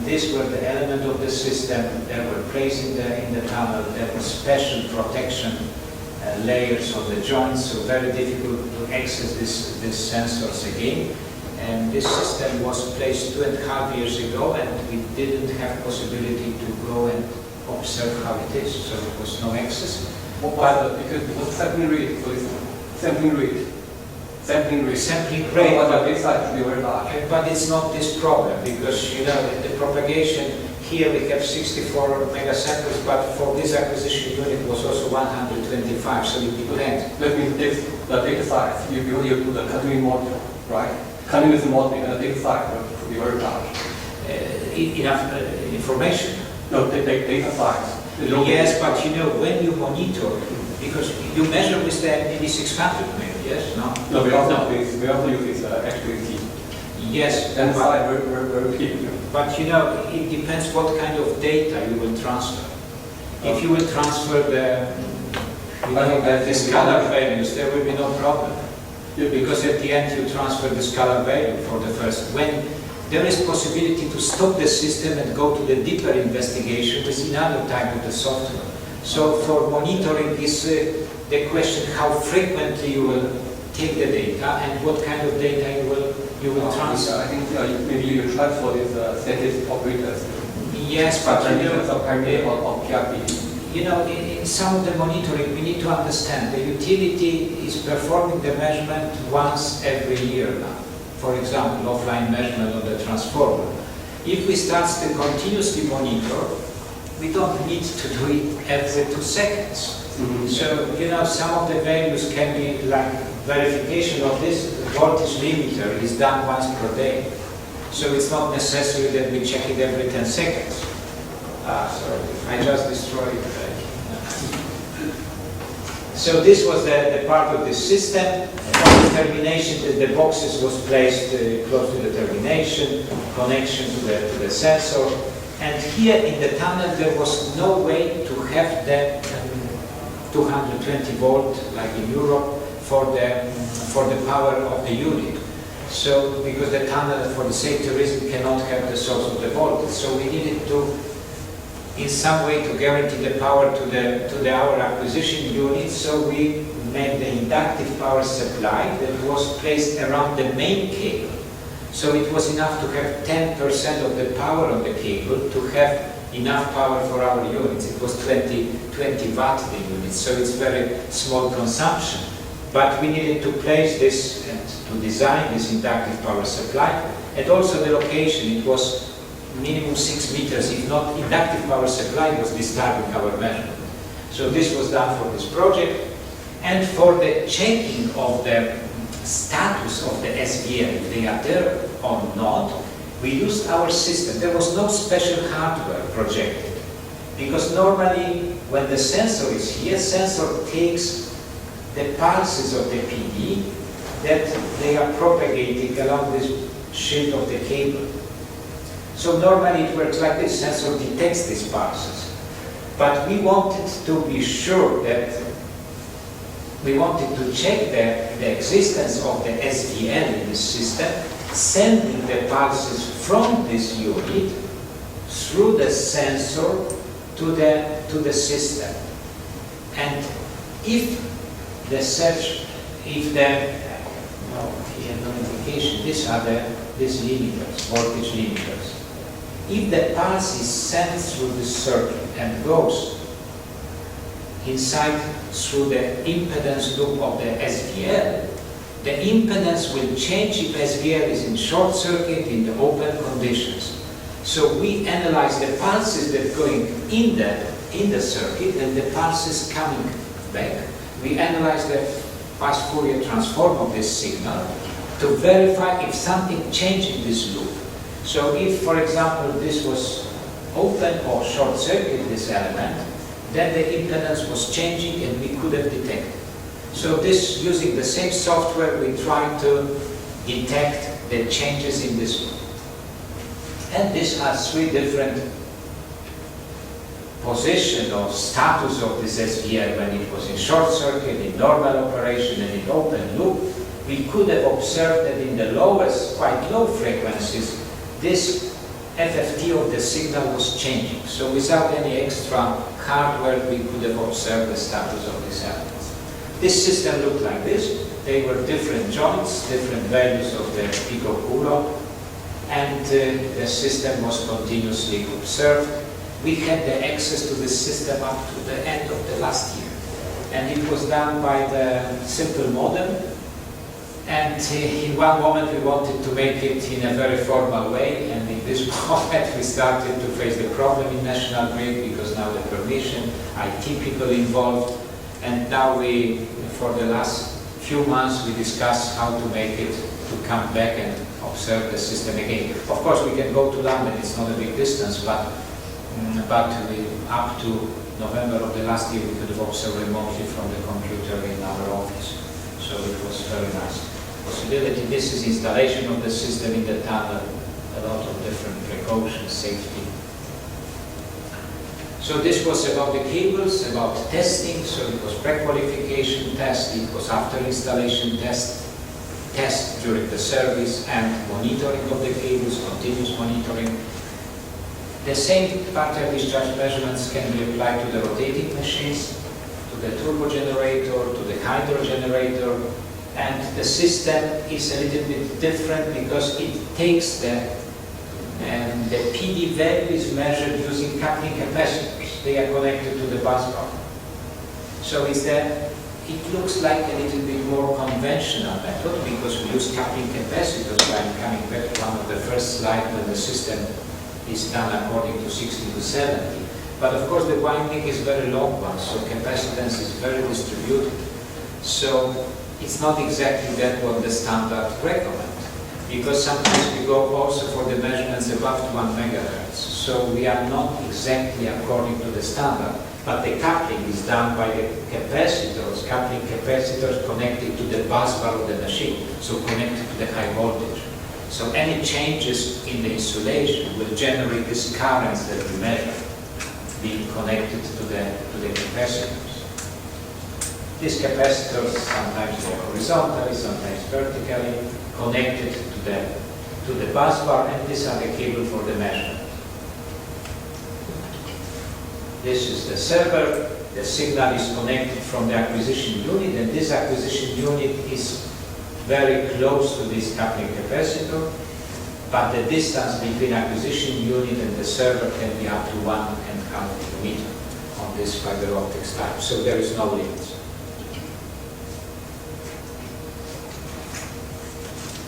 these were the element of the system that were placed in the tunnel. There was special protection layers on the joints, so very difficult to access these sensors again. And this system was placed 2.5 years ago, and we didn't have possibility to go and observe how it is, so there was no access. Because sampling rate, so it's sampling rate. Sampling rate, but the size should be very large. But it's not this problem, because you know the propagation here we have 64 megasamples, but for this acquisition unit was also 125, so it depends. That means the data size, you do the continuous modeling, right? Continuous modeling and the data size will be very large. Enough information. No, the data size. Yes, but you know, when you monitor, because you measure with the MD600 maybe, yes? No? No, we also use this HPC. Yes, and size very key. But you know, it depends what kind of data you will transfer. If you will transfer the scalar values, there will be no problem. Because at the end you transfer the scalar value for the first. When there is possibility to stop the system and go to the deeper investigation with another type of the software. So for monitoring is the question how frequently you will take the data and what kind of data you will transfer. I think maybe you will transfer these statistic operators. Yes, but you know, in some of the monitoring we need to understand the utility is performing the measurement once every year now. For example, offline measurement of the transformer. If we start to continuously monitor, we don't need to do it every 2 seconds. Mm-hmm. So, you know, some of the values can be like verification of this voltage limiter is done once per day. So it's not necessary that we check it every 10 seconds. Sorry, I just destroyed it. So this was the part of the system. On the termination, the boxes was placed close to the termination, connection to the sensor. And here in the tunnel, there was no way to have the 220 volt, like in Europe, for the power of the unit. So, because the tunnel, for the safety reason, cannot have the source of the voltage. So we needed to, in some way, to guarantee the power to our acquisition unit. So we made the inductive power supply that was placed around the main cable. So it was enough to have 10% of the power on the cable to have enough power for our units. It was 20 watt the unit, so it's very small consumption. But we needed to place this and to design this inductive power supply, and also the location. It was minimum 6 meters. If not, inductive power supply was disturbing our measurement. So this was done for this project. And for the checking of the status of the SVL, if they are there or not, we used our system. There was no special hardware projected, because normally when the sensor is here, sensor takes the pulses of the PD that they are propagating along this shield of the cable. So normally it works like this, sensor detects these pulses. But we wanted to be sure that we wanted to check the existence of the SVL in this system, sending the pulses from this unit through the sensor to the system. And if the search, if the, no, here no indication, these are these limiters, voltage limiters. If the pulse is sent through the circuit and goes inside through the impedance loop of the SVL, the impedance will change if SVL is in short circuit, in the open conditions. So we analyze the pulses that are going in the circuit and the pulses coming back. We analyze the fast Fourier transform of this signal to verify if something changed in this loop. So if, for example, this was open or short circuit, this element, then the impedance was changing and we could have detected. So this, using the same software, we try to detect the changes in this loop. And these are three different position or status of this SVL when it was in short circuit, in normal operation, and in open loop. We could have observed that in the lowest, quite low frequencies, this FFT of the signal was changing. So without any extra hardware, we could have observed the status of these elements. This system looked like this. They were different joints, different values of the picocoulomb, and the system was continuously observed. We had the access to the system up to the end of the last year. And it was done by the simple modem. And in one moment we wanted to make it in a very formal way, and in this moment we started to face the problem in National Grid, because now the permission, IT people involved, and now we, for the last few months, we discussed how to make it to come back and observe the system again. Of course we can go to London, it's not a big distance, but up to November of the last year we could have observed remotely from the computer in our office. So it was very nice possibility. This is installation of the system in the tunnel, a lot of different precautions, safety. So this was about the cables, about testing. So it was pre-qualification test, it was after installation test during the service, and monitoring of the cables, continuous monitoring. The same partial discharge measurements can be applied to the rotating machines, to the turbo generator, to the hydro generator, and the system is a little bit different because it takes the PD value is measured using coupling capacitors. They are connected to the bus bar. So it looks like a little bit more conventional method because we use coupling capacitors. I'm coming back to one of the first slides when the system is done according to 60 to 70. But of course the winding is very long one, so capacitance is very distributed. So it's not exactly that what the standard recommend, because sometimes we go also for the measurements above 1 megahertz. So we are not exactly according to the standard. but the coupling is done by the capacitors, coupling capacitors connected to the bus bar of the machine, so connected to the high voltage. So any changes in the insulation will generate these currents that we measure, being connected to the capacitors. These capacitors, sometimes they are horizontally, sometimes vertically, connected to the bus bar, and these are the cable for the measurement. This is the server. The signal is connected from the acquisition unit, and this acquisition unit is very close to this coupling capacitor, but the distance between acquisition unit and the server can be up to 1.5 kilometers on this fiber optics type, so there is no limit.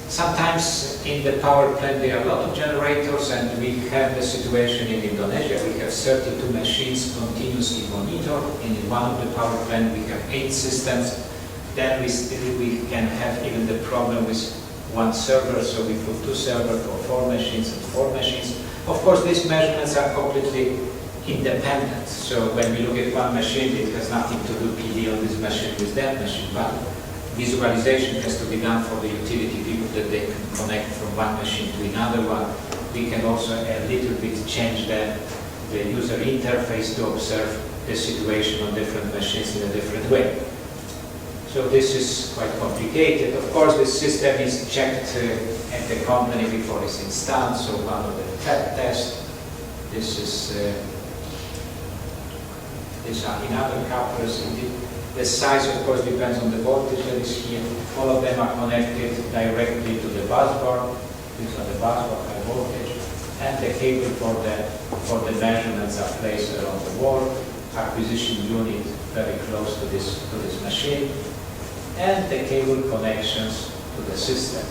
Sometimes in the power plant there are a lot of generators, and we have the situation in Indonesia. We have 32 machines continuously monitored, and in one of the power plant we have 8 systems. Then we can have even the problem with one server, so we put 2 servers for 4 machines and 4 machines. Of course, these measurements are completely independent. So when we look at one machine, it has nothing to do PD on this machine with that machine, but visualization has to be done for the utility people that they can connect from one machine to another one. We can also a little bit change the user interface to observe the situation on different machines in a different way. So this is quite complicated. Of course, this system is checked at the company before it's installed, so one of the fab tests. These are another couplers. The size, of course, depends on the voltage that is here. All of them are connected directly to the bus bar. These are the bus bar high voltage. And the cable for the measurements are placed around the wall. Acquisition unit very close to this machine. And the cable connections to the system.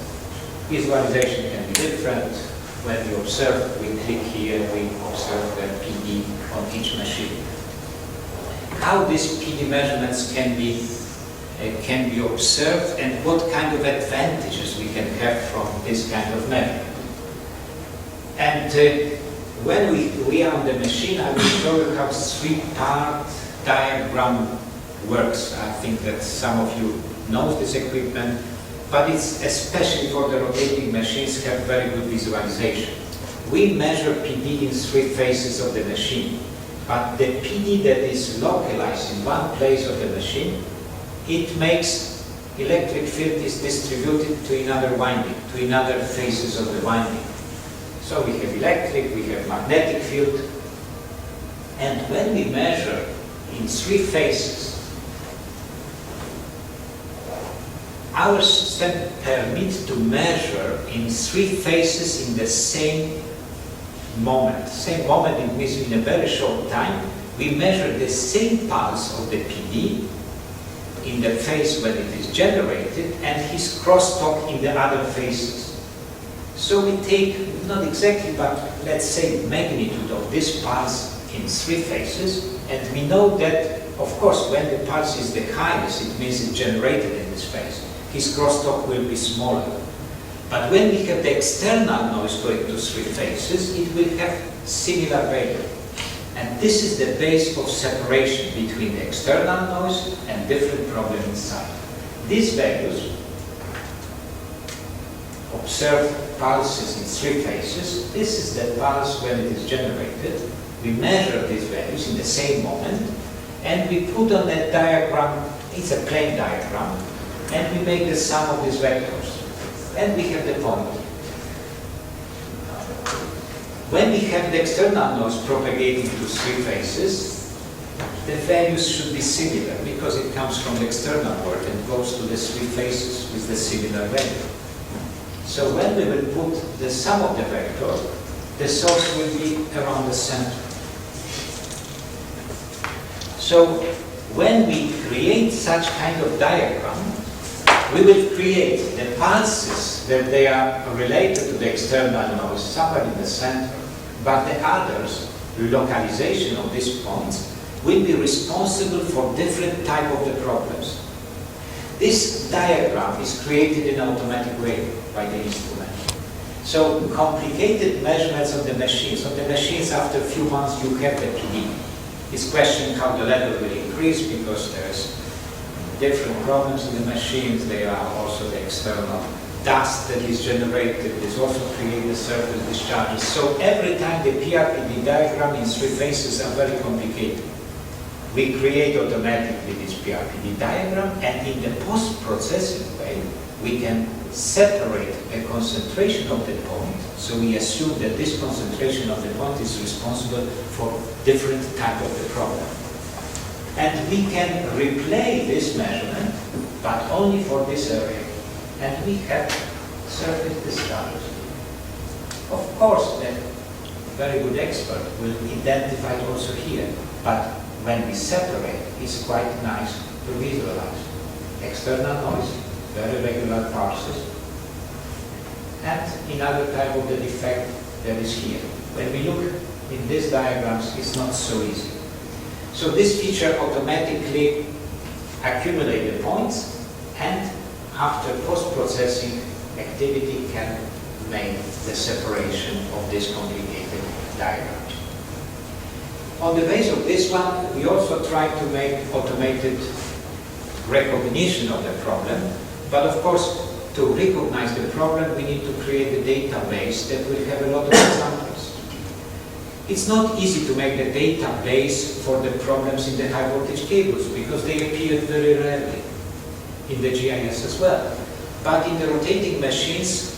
Visualization can be different. When we observe, we click here, we observe the PD on each machine. How these PD measurements can be observed, and what kind of advantages we can have from this kind of measurement. And when we are on the machine, I will show you how 3-part diagram works. I think that some of you know this equipment, but it's especially for the rotating machines have very good visualization. We measure PD in 3 phases of the machine. But the PD that is localized in one place of the machine, it makes electric field is distributed to another winding, to another phases of the winding. So we have electric, we have magnetic field, and when we measure in 3 phases, our system permits to measure in 3 phases in the same moment. Same moment, it means in a very short time, we measure the same pulse of the PD in the phase when it is generated and his crosstalk in the other phases. So we take, not exactly, but let's say magnitude of this pulse in 3 phases, and we know that, of course, when the pulse is the highest, it means it's generated in this phase. His crosstalk will be smaller. But when we have the external noise going to 3 phases, it will have similar value. And this is the base of separation between the external noise and different problem inside. These values observe pulses in 3 phases. This is the pulse when it is generated. We measure these values in the same moment, and we put on a diagram, it's a plane diagram, and we make the sum of these vectors. And we have the point. When we have the external noise propagating to 3 phases, the values should be similar because it comes from the external world and goes to the 3 phases with the similar value. So when we will put the sum of the vector, the source will be around the center. So when we create such kind of diagram, we will create the pulses that they are related to the external noise somewhere in the center, but the others, localization of these points, will be responsible for different type of the problems. This diagram is created in an automatic way by the instrument. So complicated measurements of the machines. On the machines, after a few months, you have the PD. It's questioning how the level will increase because there's different problems in the machines. There are also the external dust that is generated. This also creates certain discharges. So every time the PRPD diagram in three phases are very complicated. We create automatically this PRPD diagram, and in the post-processing way, we can separate a concentration of the point. So we assume that this concentration of the point is responsible for different type of the problem. And we can replay this measurement, but only for this area. And we have certain discharges. Of course, the very good expert will identify it also here, but when we separate, it's quite nice to visualize. External noise, very regular pulses, and another type of the defect that is here. When we look in these diagrams, it's not so easy. So this feature automatically accumulates the points, and after post-processing activity can make the separation of this complicated diagram. On the base of this one, we also try to make automated recognition of the problem, but of course, to recognize the problem, we need to create a database that will have a lot of examples. It's not easy to make a database for the problems in the high voltage cables because they appear very rarely in the GIS as well. But in the rotating machines,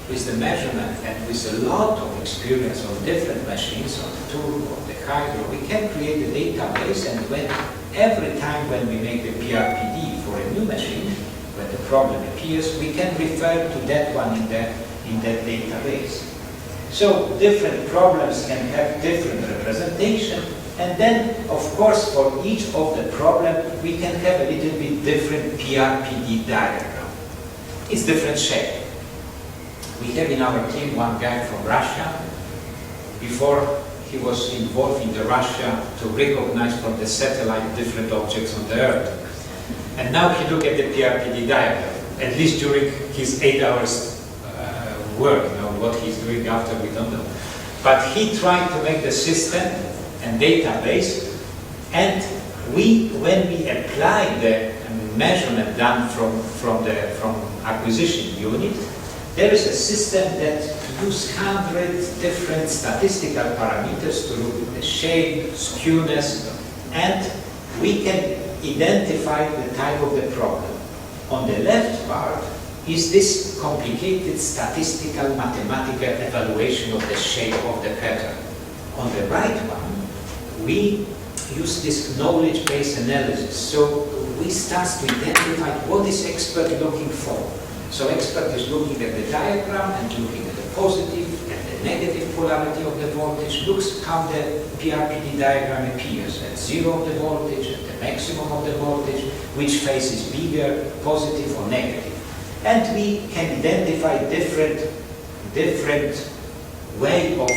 with the measurement and with a lot of experience on different machines, on the tool, on the CIGRE, we can create a database, and every time when we make the PRPD for a new machine, when the problem appears, we can refer to that one in that database. So different problems can have different representation, and then, of course, for each of the problem, we can have a little bit different PRPD diagram. It's different shape. We have in our team one guy from Russia. Before he was involved in Russia to recognize from the satellite different objects on the Earth. And now he look at the PRPD diagram, at least during his 8 hours work. What he's doing after, we don't know. But he tried to make the system and database, and when we apply the measurement done from acquisition unit, there is a system that uses 100 different statistical parameters to look at the shape, skewness, and we can identify the type of the problem. On the left part is this complicated statistical mathematical evaluation of the shape of the pattern. On the right one, we use this knowledge-based analysis. So we start to identify what is expert looking for. So expert is looking at the diagram and looking at the positive and the negative polarity of the voltage, looks how the PRPD diagram appears at zero of the voltage, at the maximum of the voltage, which phase is bigger, positive or negative. And we can identify different way of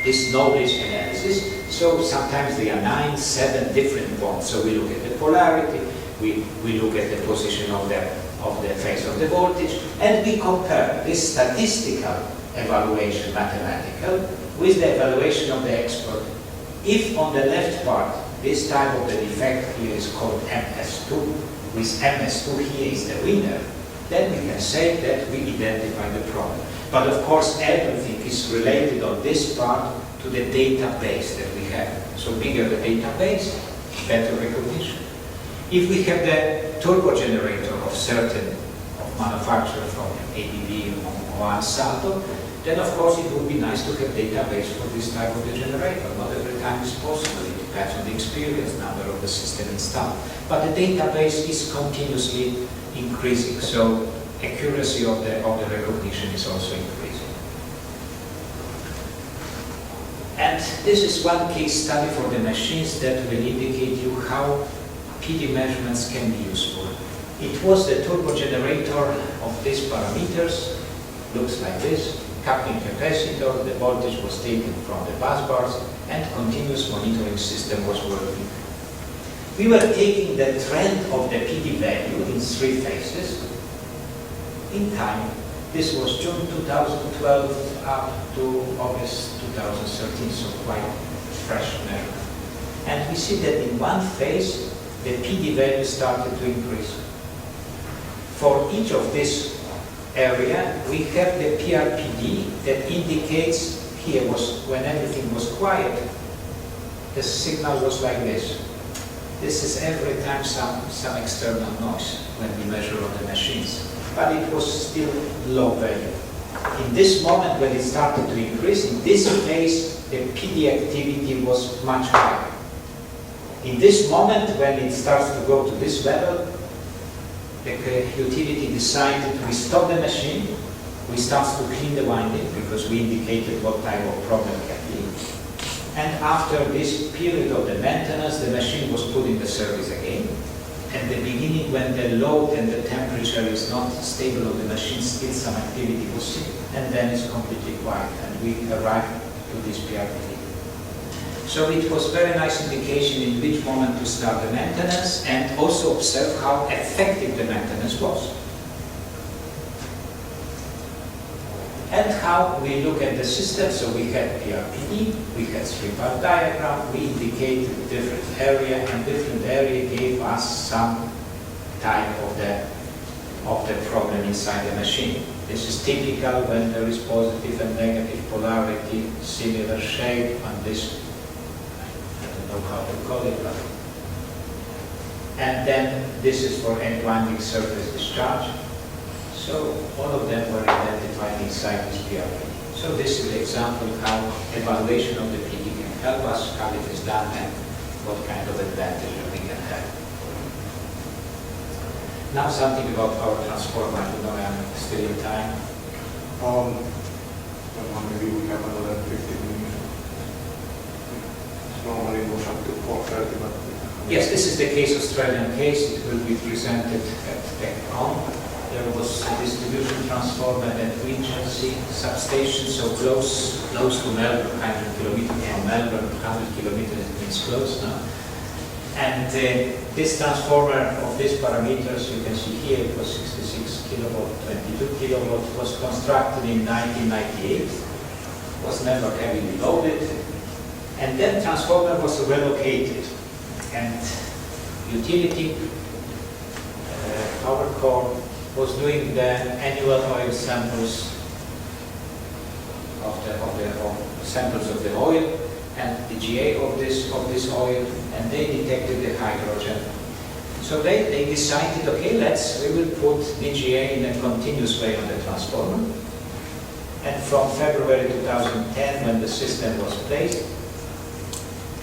this knowledge analysis. So sometimes there are 9, 7 different bonds. So we look at the polarity, we look at the position of the phase of the voltage, and we compare this statistical evaluation, mathematical, with the evaluation of the expert. If on the left part, this type of the defect here is called MS2, with MS2 here is the winner, then we can say that we identify the problem. But of course, everything is related on this part to the database that we have. So bigger the database, better recognition. If we have the turbo generator of certain manufacturer from ABB or Ansaldo, then of course it would be nice to have database for this type of the generator. Not every time is possible. It depends on the experience, number of the system installed. But the database is continuously increasing, so accuracy of the recognition is also increasing. And this is one case study for the machines that will indicate you how PD measurements can be useful. It was the turbo generator of these parameters, looks like this, coupling capacitor, the voltage was taken from the bus bars, and continuous monitoring system was working. We were taking the trend of the PD value in 3 phases in time. This was June 2012 up to August 2013, so quite fresh measurement. And we see that in one phase, the PD value started to increase. For each of this area, we have the PRPD that indicates here was when everything was quiet, the signal was like this. This is every time some external noise when we measure on the machines, but it was still low value. In this moment when it started to increase, in this phase, the PD activity was much higher. In this moment when it starts to go to this level, the utility decided we stop the machine, we start to clean the winding because we indicated what type of problem can be. And after this period of the maintenance, the machine was put in the service again. At the beginning, when the load and the temperature is not stable of the machine, still some activity was seen, and then it's completely quiet, and we arrived to this PRPD. So it was very nice indication in which moment to start the maintenance, and also observe how effective the maintenance was. And how we look at the system, so we had PRPD, we had three-part diagram, we indicated different area, and different area gave us some type of the problem inside the machine. This is typical when there is positive and negative polarity, similar shape, and this, I don't know how to call it, but. And then this is for end winding surface discharge. So all of them were identified inside this PRPD. So this is the example how evaluation of the PD can help us, how it is done, and what kind of advantage we can have. Now something about our transformer. You know, I'm still in time. Maybe we have another 15 minutes. Normally goes up to 4:30, but yes, this is the case, Australian case. It will be presented at TechCon. There was a distribution transformer at Winchelsea substation, so close to Melbourne, 100 kilometers from Melbourne, 100 kilometers means close now. And this transformer of these parameters, you can see here, it was 66 kilowatt, 22 kilowatt, was constructed in 1998, was never heavily loaded, and then transformer was relocated, and utility power core was doing the annual oil samples of samples of the oil and the GA of this oil, and they detected the hydrogen. So they decided, okay, we will put DGA in a continuous way on the transformer. And from February 2010, when the system was placed,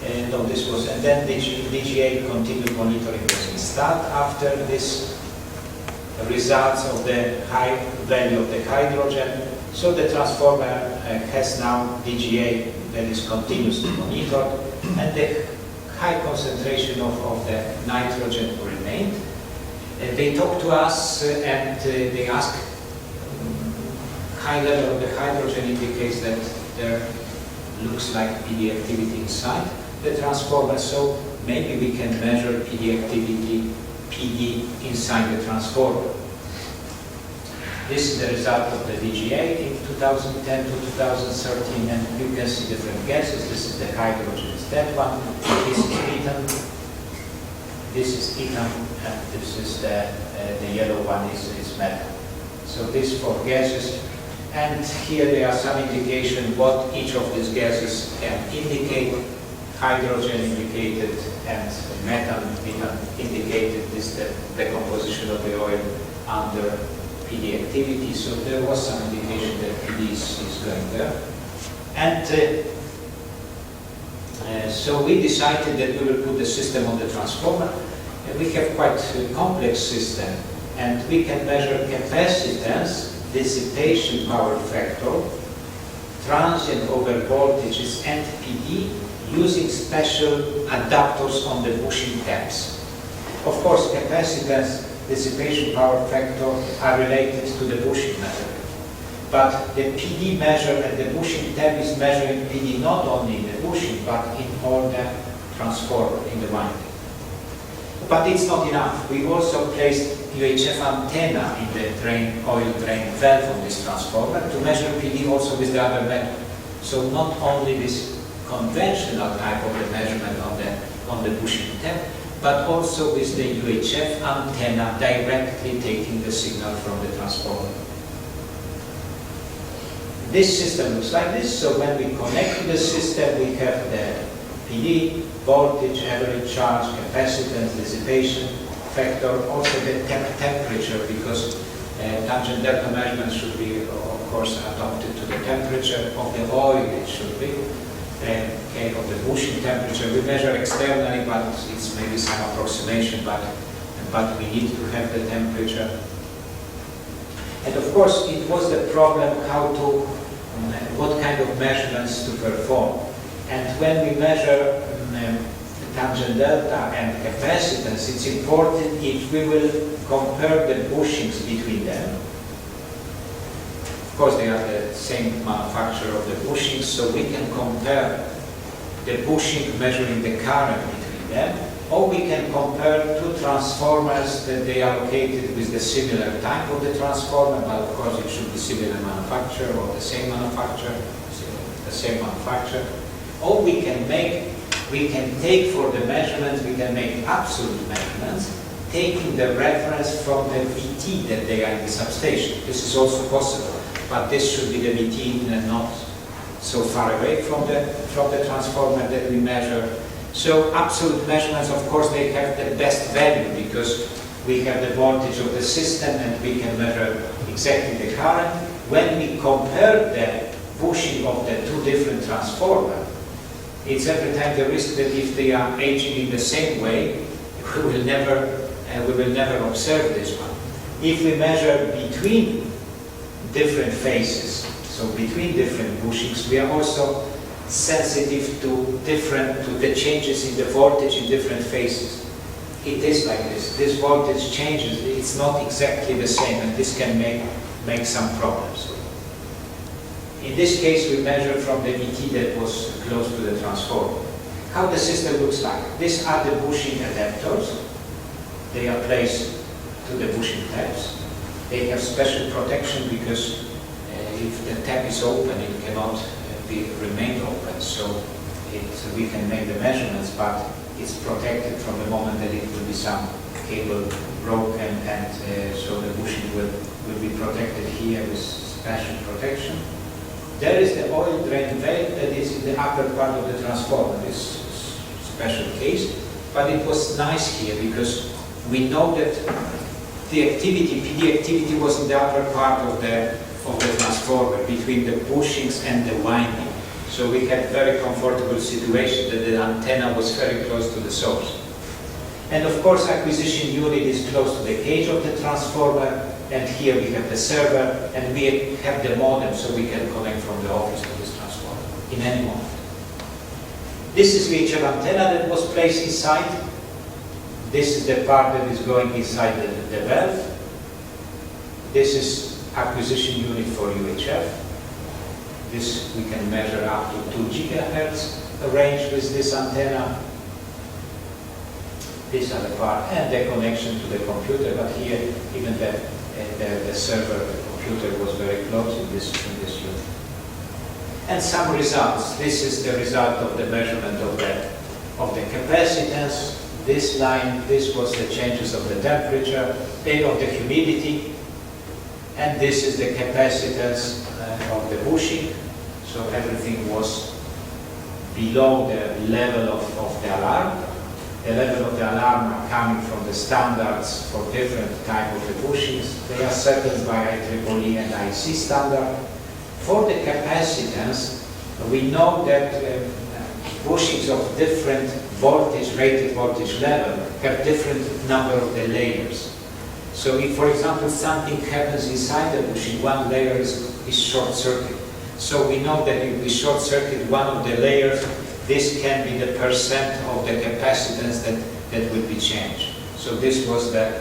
and then DGA continued monitoring was installed after this. Results of the high value of the hydrogen. So the transformer has now DGA that is continuously monitored, and the high concentration of the nitrogen remained. They talked to us and they asked, high level of the hydrogen indicates that there looks like PD activity inside the transformer, so maybe we can measure PD activity inside the transformer. This is the result of the DGA in 2010 to 2013, and you can see different gases. This is the hydrogen, is that one. This is ethane. This is ethane, and this is the yellow one is metal. So this for gases, and here there are some indication what each of these gases can indicate. Hydrogen indicated and methane indicated this the composition of the oil under PD activity. So there was some indication that PD is going there. And so we decided that we will put the system on the transformer. And we have quite a complex system, and we can measure capacitance, dissipation power factor, transient over voltages, and PD using special adapters on the bushing tabs. Of course, capacitance, dissipation power factor are related to the bushing method. But the PD measure at the bushing tab is measuring PD not only in the bushing, but in all the transformer, in the winding. But it's not enough. We also placed UHF antenna in the oil drain valve on this transformer to measure PD also with the other method. So not only this conventional type of the measurement on the bushing tap, but also with the UHF antenna directly taking the signal from the transformer. This system looks like this. So when we connect to the system, we have the PD, voltage, average charge, capacitance, dissipation factor, also the temperature, because tangent delta measurement should be, of course, adopted to the temperature of the oil. It should be okay, of the bushing temperature. We measure externally, but it's maybe some approximation, but we need to have the temperature. And of course, it was the problem what kind of measurements to perform. And when we measure tangent delta and capacitance, it's important if we will compare the bushings between them. Of course, they are the same manufacturer of the bushings, so we can compare the bushing measuring the current between them, or we can compare two transformers that they are located with the similar type of the transformer, but of course it should be similar manufacturer or the same manufacturer, or we can take for the measurements, we can make absolute measurements, taking the reference from the VT that they are in the substation. This is also possible, but this should be the VT not so far away from the transformer that we measure. So absolute measurements, of course, they have the best value because we have the voltage of the system and we can measure exactly the current. When we compare the bushing of the two different transformers, it's every time the risk that if they are aging in the same way, we will never observe this one. If we measure between different phases, so between different bushings, we are also sensitive to the changes in the voltage in different phases. It is like this. This voltage changes. It's not exactly the same, and this can make some problems. In this case, we measure from the VT that was close to the transformer. How the system looks like. These are the bushing adapters. They are placed to the bushing taps. They have special protection because if the tap is open, it cannot remain open. So we can make the measurements, but it's protected from the moment that it will be some cable broken, and so the bushing will be protected here with special protection. There is the oil drain valve that is in the upper part of the transformer, this special case, but it was nice here because we know that the activity, PD activity, was in the upper part of the transformer between the bushings and the winding. So we had very comfortable situation that the antenna was very close to the source. And of course, acquisition unit is close to the cage of the transformer, and here we have the server, and we have the modem, so we can connect from the office to this transformer in any moment. This is the VHF antenna that was placed inside. This is the part that is going inside the valve. This is acquisition unit for UHF. This we can measure up to 2 gigahertz range with this antenna. These are the part and the connection to the computer, but here even the server, the computer was very close in this unit. And some results. This is the result of the measurement of the capacitance. This line, this was the changes of the temperature, of the humidity, and this is the capacitance of the bushing. So everything was below the level of the alarm. The level of the alarm are coming from the standards for different type of the bushings. They are set by IEEE and IC standard. For the capacitance, we know that bushings of different voltage, rated voltage level, have different number of the layers. So if, for example, something happens inside the bushing, one layer is short circuit. So we know that if we short circuit one of the layers, this can be the percent of the capacitance that will be changed. So this was the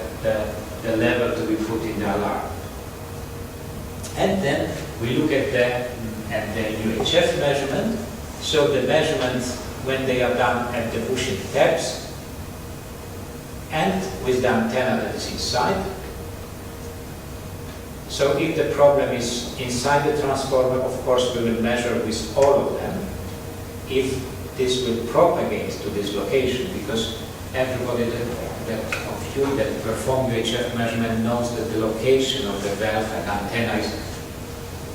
level to be put in the alarm. And then we look at the UHF measurement. So the measurements when they are done at the bushing taps and with the antenna that is inside. So if the problem is inside the transformer, of course we will measure with all of them. if this will propagate to this location, because everybody of you that perform UHF measurement knows that the location of the valve and antenna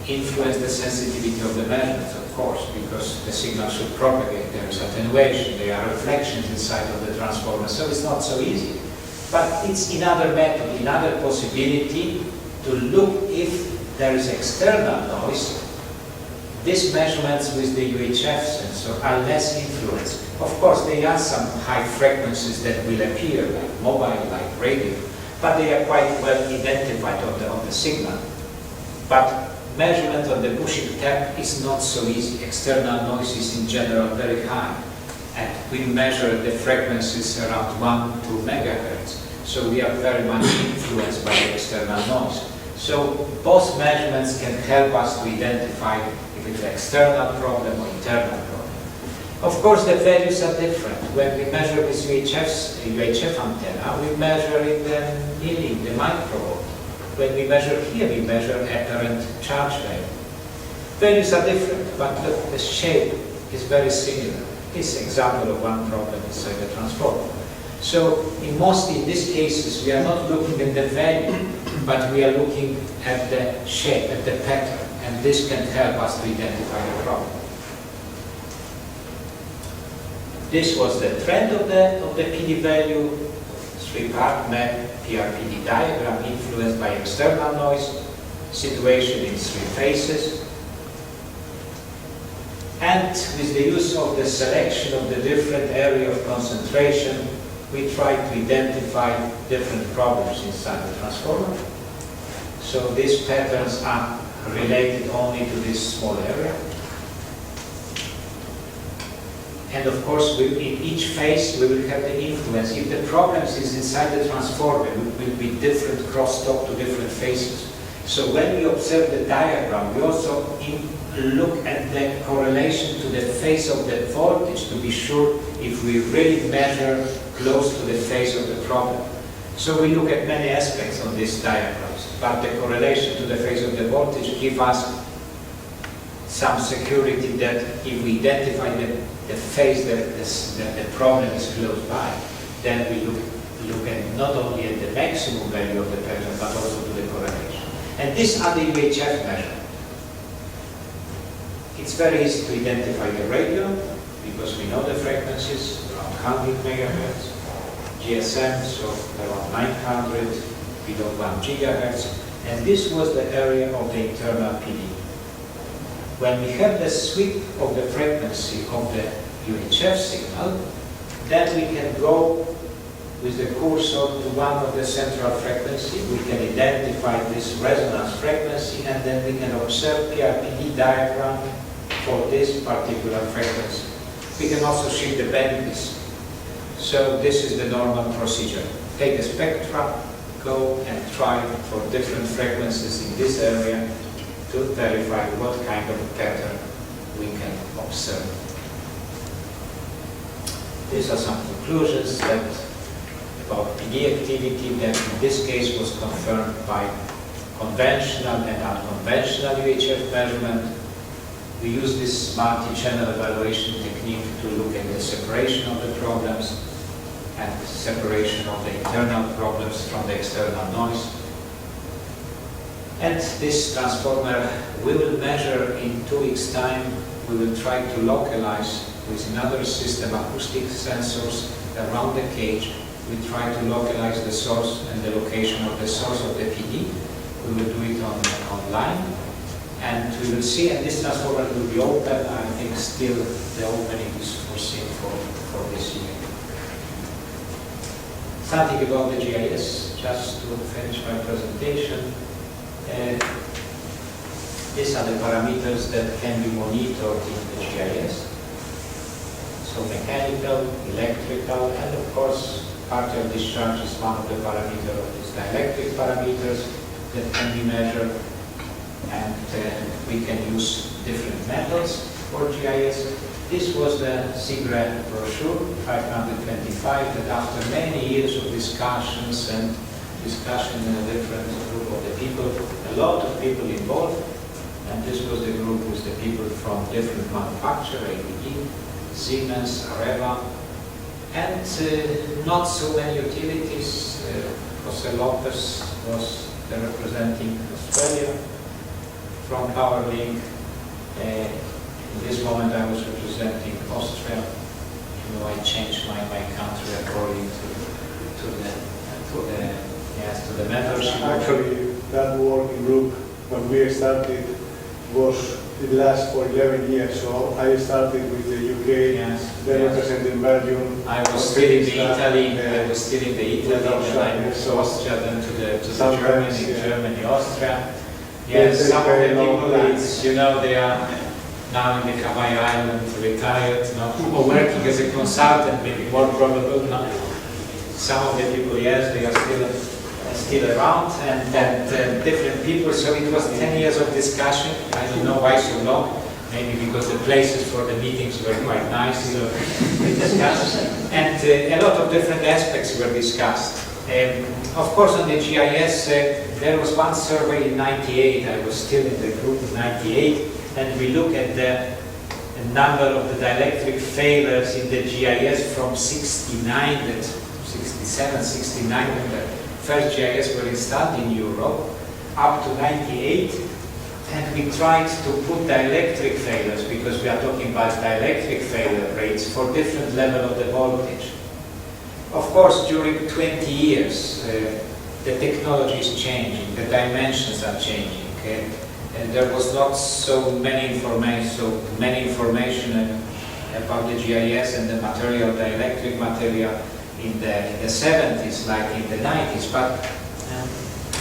influence the sensitivity of the measurements, of course, because the signal should propagate. There is attenuation, there are reflections inside of the transformer, so it's not so easy. But it's another method, another possibility to look if there is external noise. These measurements with the UHF sensor are less influenced. Of course, there are some high frequencies that will appear, like mobile, like radio, but they are quite well identified on the signal. But measurement on the bushing tap is not so easy. External noise is in general very high. And we measure the frequencies around 1-2 megahertz. So we are very much influenced by the external noise. So both measurements can help us to identify if it's an external problem or internal problem. Of course, the values are different. When we measure with UHF antenna, we measure in the milli, the microvolt. When we measure here, we measure apparent charge value. Values are different, but look, the shape is very similar. This example of one problem inside the transformer. So in these cases, we are not looking at the value, but we are looking at the shape, at the pattern, and this can help us to identify the problem. This was the trend of the PD value, three-part map, PRPD diagram influenced by external noise, situation in three phases. And with the use of the selection of the different area of concentration, we try to identify different problems inside the transformer. So these patterns are related only to this small area. And of course, in each phase, we will have the influence. If the problems is inside the transformer, it will be different crosstalk to different phases. So when we observe the diagram, we also look at the correlation to the phase of the voltage to be sure if we really measure close to the phase of the problem. So we look at many aspects on these diagrams, but the correlation to the phase of the voltage gives us some security that if we identify the phase that the problem is close by, then we look at not only at the maximum value of the pattern, but also to the correlation. And these are the UHF measurements. It's very easy to identify the radio, because we know the frequencies, around 100 megahertz, GSM, so around 900, below 1 gigahertz, and this was the area of the internal PD. When we have the sweep of the frequency of the UHF signal, then we can go with the cursor to one of the central frequency. We can identify this resonance frequency, and then we can observe PRPD diagram for this particular frequency. We can also shift the bandwidth. So this is the normal procedure. Take a spectrum, go and try for different frequencies in this area to verify what kind of pattern we can observe. These are some conclusions about PD activity that in this case was confirmed by conventional and unconventional UHF measurement. We use this multi-channel evaluation technique to look at the separation of the problems and separation of the internal problems from the external noise. And this transformer we will measure in 2 weeks' time. We will try to localize with another system acoustic sensors around the cage. We try to localize the source and the location of the source of the PD. We will do it online. And we will see, and this transformer will be open. I think still the opening is foreseen for this year. Something about the GIS, just to finish my presentation. These are the parameters that can be monitored in the GIS. So mechanical, electrical, and of course partial discharge is one of the parameters of these dielectric parameters that can be measured. And we can use different methods for GIS. This was the CIGRE brochure, 525, that after many years of discussions and discussion in a different group of the people, a lot of people involved, And this was the group with the people from different manufacturers, ABB, Siemens, Areva, and not so many utilities. Jose Lopez was the representing Australia from PowerLink. In this moment I was representing Austria. You know, I changed my country according to the membership. Actually, that working group, when we started, it lasted for 11 years. So I started with the UK, Yes, then yes. representing Belgium. I was still in the Italy, With then I moved to Austria, then to the Sometimes, Germany, yeah. Germany, Austria. Yes, Yes, some of the very long people, time. it's, you know, they are now in the Hawaii Island, retired, you know, or working as a consultant, maybe more probable. No. Some of the people, yes, they are still around, and different people. So it was 10 years of discussion. I don't know why so long. Maybe because the places for the meetings were quite nice, so we discussed. And a lot of different aspects were discussed. Of course, on the GIS, there was one survey in '98. I was still in the group in '98, and we look at the number of the dielectric failures in the GIS from 69, 67, 69, when the first GIS were installed in Europe, up to '98. And we tried to put dielectric failures, because we are talking about dielectric failure rates, for different level of the voltage. Of course, during 20 years, the technology is changing, the dimensions are changing, and there was not so many information about the GIS and the material, the electric material in the 70s, like in the 90s. But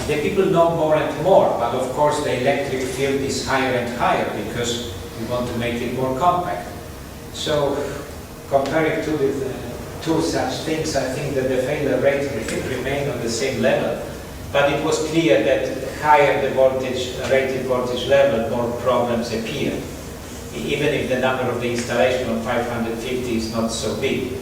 the people know more and more, but of course the electric field is higher and higher because we want to make it more compact. So comparing two such things, I think that the failure rate remained on the same level, but it was clear that higher the voltage, rated voltage level, more problems appear, even if the number of the installation of 550 is not so big,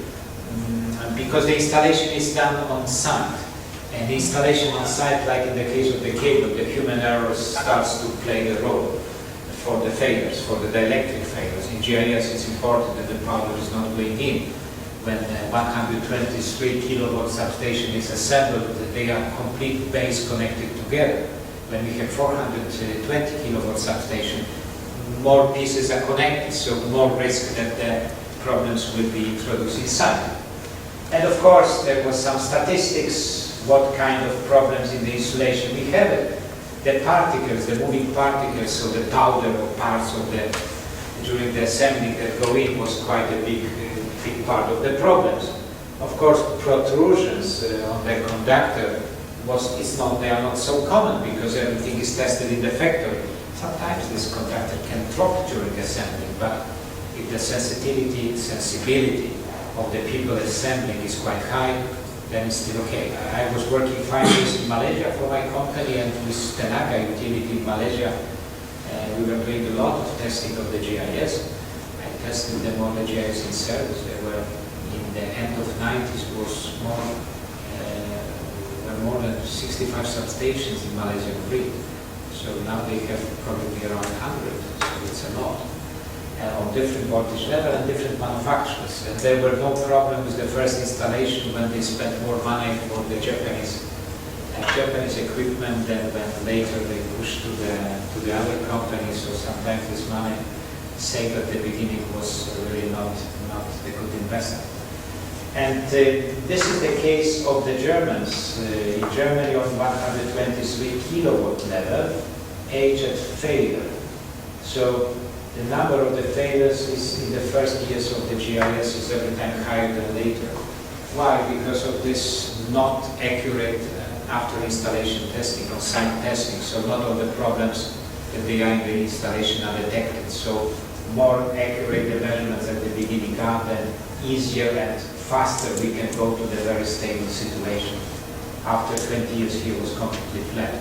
because the installation is done on site. And the installation on site, like in the case of the cable, the human error starts to play the role for the failures, for the dielectric failures. In GIS, it's important that the power is not going in. When a 123 kilowatt substation is assembled, they are complete base connected together. When we have 420 kilowatt substation, more pieces are connected, so more risk that the problems will be introduced inside. And of course, there was some statistics, what kind of problems in the insulation we have. The particles, the moving particles, so the powder or parts of during the assembly that go in was quite a big part of the problems. Of course, protrusions on the conductor they are not so common because everything is tested in the factory. Sometimes this conductor can drop during assembly, but if the sensibility of the people assembling is quite high, then it's still okay. I was working 5 years in Malaysia for my company, and with Tenaga utility in Malaysia, we were doing a lot of testing of the GIS. I tested them on the GIS in service. They were in the end of 90s was more than 65 substations in Malaysian grid. So now they have probably around 100, so it's a lot. On different voltage level and different manufacturers. And there were no problem with the first installation when they spent more money for the Japanese equipment than when later they pushed to the other companies. So sometimes this money saved at the beginning was really not a good investment. And this is the case of the Germans. In Germany, on 123 kilowatt level, age at failure. So the number of the failures is in the first years of the GIS is every time higher than later. Why? Because of this not accurate after installation testing or site testing. So not all the problems that they are in the installation are detected. So more accurate the measurements at the beginning are, then easier and faster we can go to the very stable situation. After 20 years here was completely flat.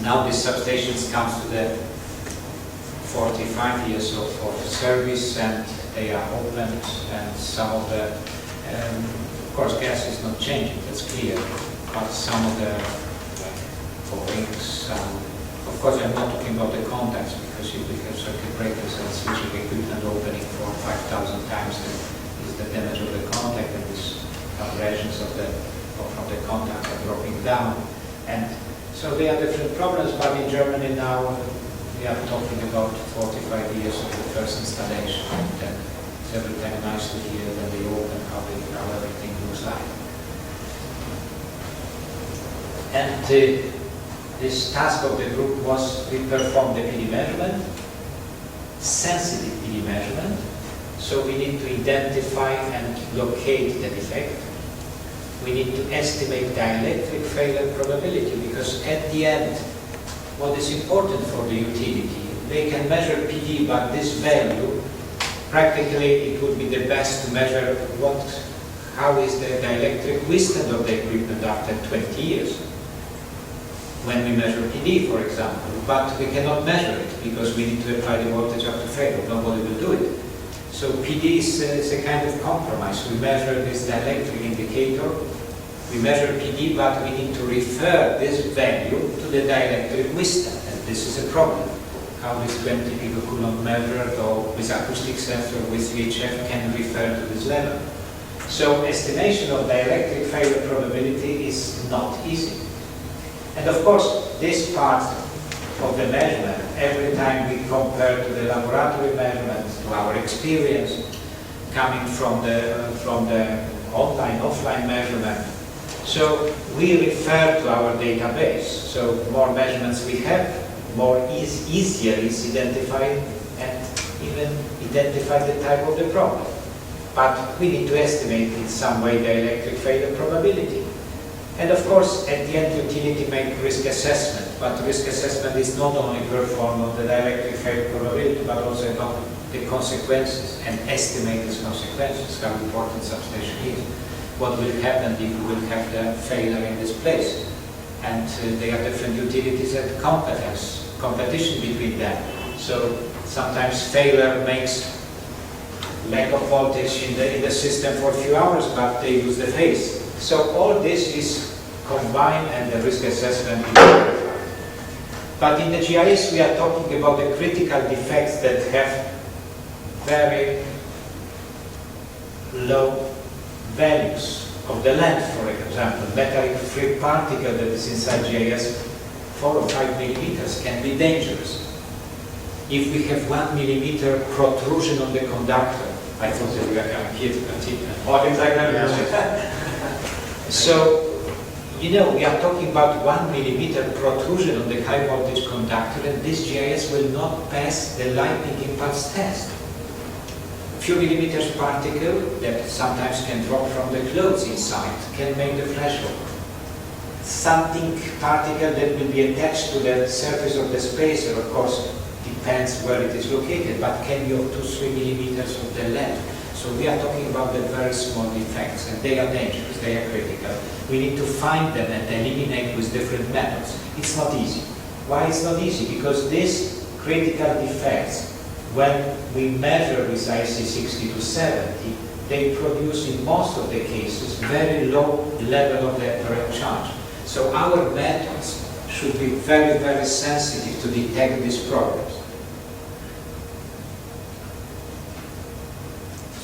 Now these substations comes to the 45 years of service, and they are opened, and some of the, of course gas is not changing, that's clear, but some of the, like for rings, of Of course, I'm not talking about the contacts, because if we have circuit breakers and switching equipment opening for 5,000 times, then is the damage of the contact, and these abrasions from the contact are dropping down. And so there are different problems, but in Germany now we are talking about 45 years of the first installation, and then it's every time nice to hear when they open how everything looks like. And this task of the group was we perform the PD measurement, sensitive PD measurement, so we need to identify and locate the defect. We need to estimate dielectric failure probability, because at the end, what is important for the utility, they can measure PD, but this value, practically it would be the best to measure how is the dielectric wisdom of the equipment after 20 years. When we measure PD, for example, but we cannot measure it because we need to apply the voltage up to failure. Nobody will do it. So PD is a kind of compromise. We measure this dielectric indicator, we measure PD, but we need to refer this value to the dielectric wisdom, and this is a problem. How this 20 picocoulomb measured or with acoustic sensor, with VHF can refer to this level. So estimation of dielectric failure probability is not easy. And of course, this part of the measurement, every time we compare to the laboratory measurements, to our experience coming from the online, offline measurement, so we refer to our database. So more measurements we have, easier is identifying and even identify the type of the problem. But we need to estimate in some way the electric failure probability. And of course, at the end, utility make risk assessment, but risk assessment is not only performed on the dielectric failure probability, but also about the consequences and estimate these consequences, how important substation is, what will happen if we will have the failure in this place. And there are different utilities and competition between them. So sometimes failure makes lack of voltage in the system for a few hours, but they lose the phase. So all this is combined and the risk assessment is verified. But in the GIS we are talking about the critical defects that have very low values of the length, for example. Metallic free particle that is inside GIS 4 or 5 millimeters can be dangerous. If we have 1 millimeter protrusion on the conductor, I thought that we are coming here to continue. So, you know, we are talking about 1 millimeter protrusion on the high voltage conductor, and this GIS will not pass the lightning impulse test. A few millimeters particle that sometimes can drop from the clothes inside can make the threshold. Something particle that will be attached to the surface of the spacer, of course, depends where it is located, but can be up to 3 millimeters of the length. So we are talking about the very small defects, and they are dangerous, they are critical. We need to find them and eliminate with different methods. It's not easy. Why it's not easy? Because these critical defects, when we measure with IC 60 to 70, they produce in most of the cases very low level of the apparent charge. So our methods should be very, very sensitive to detect these problems.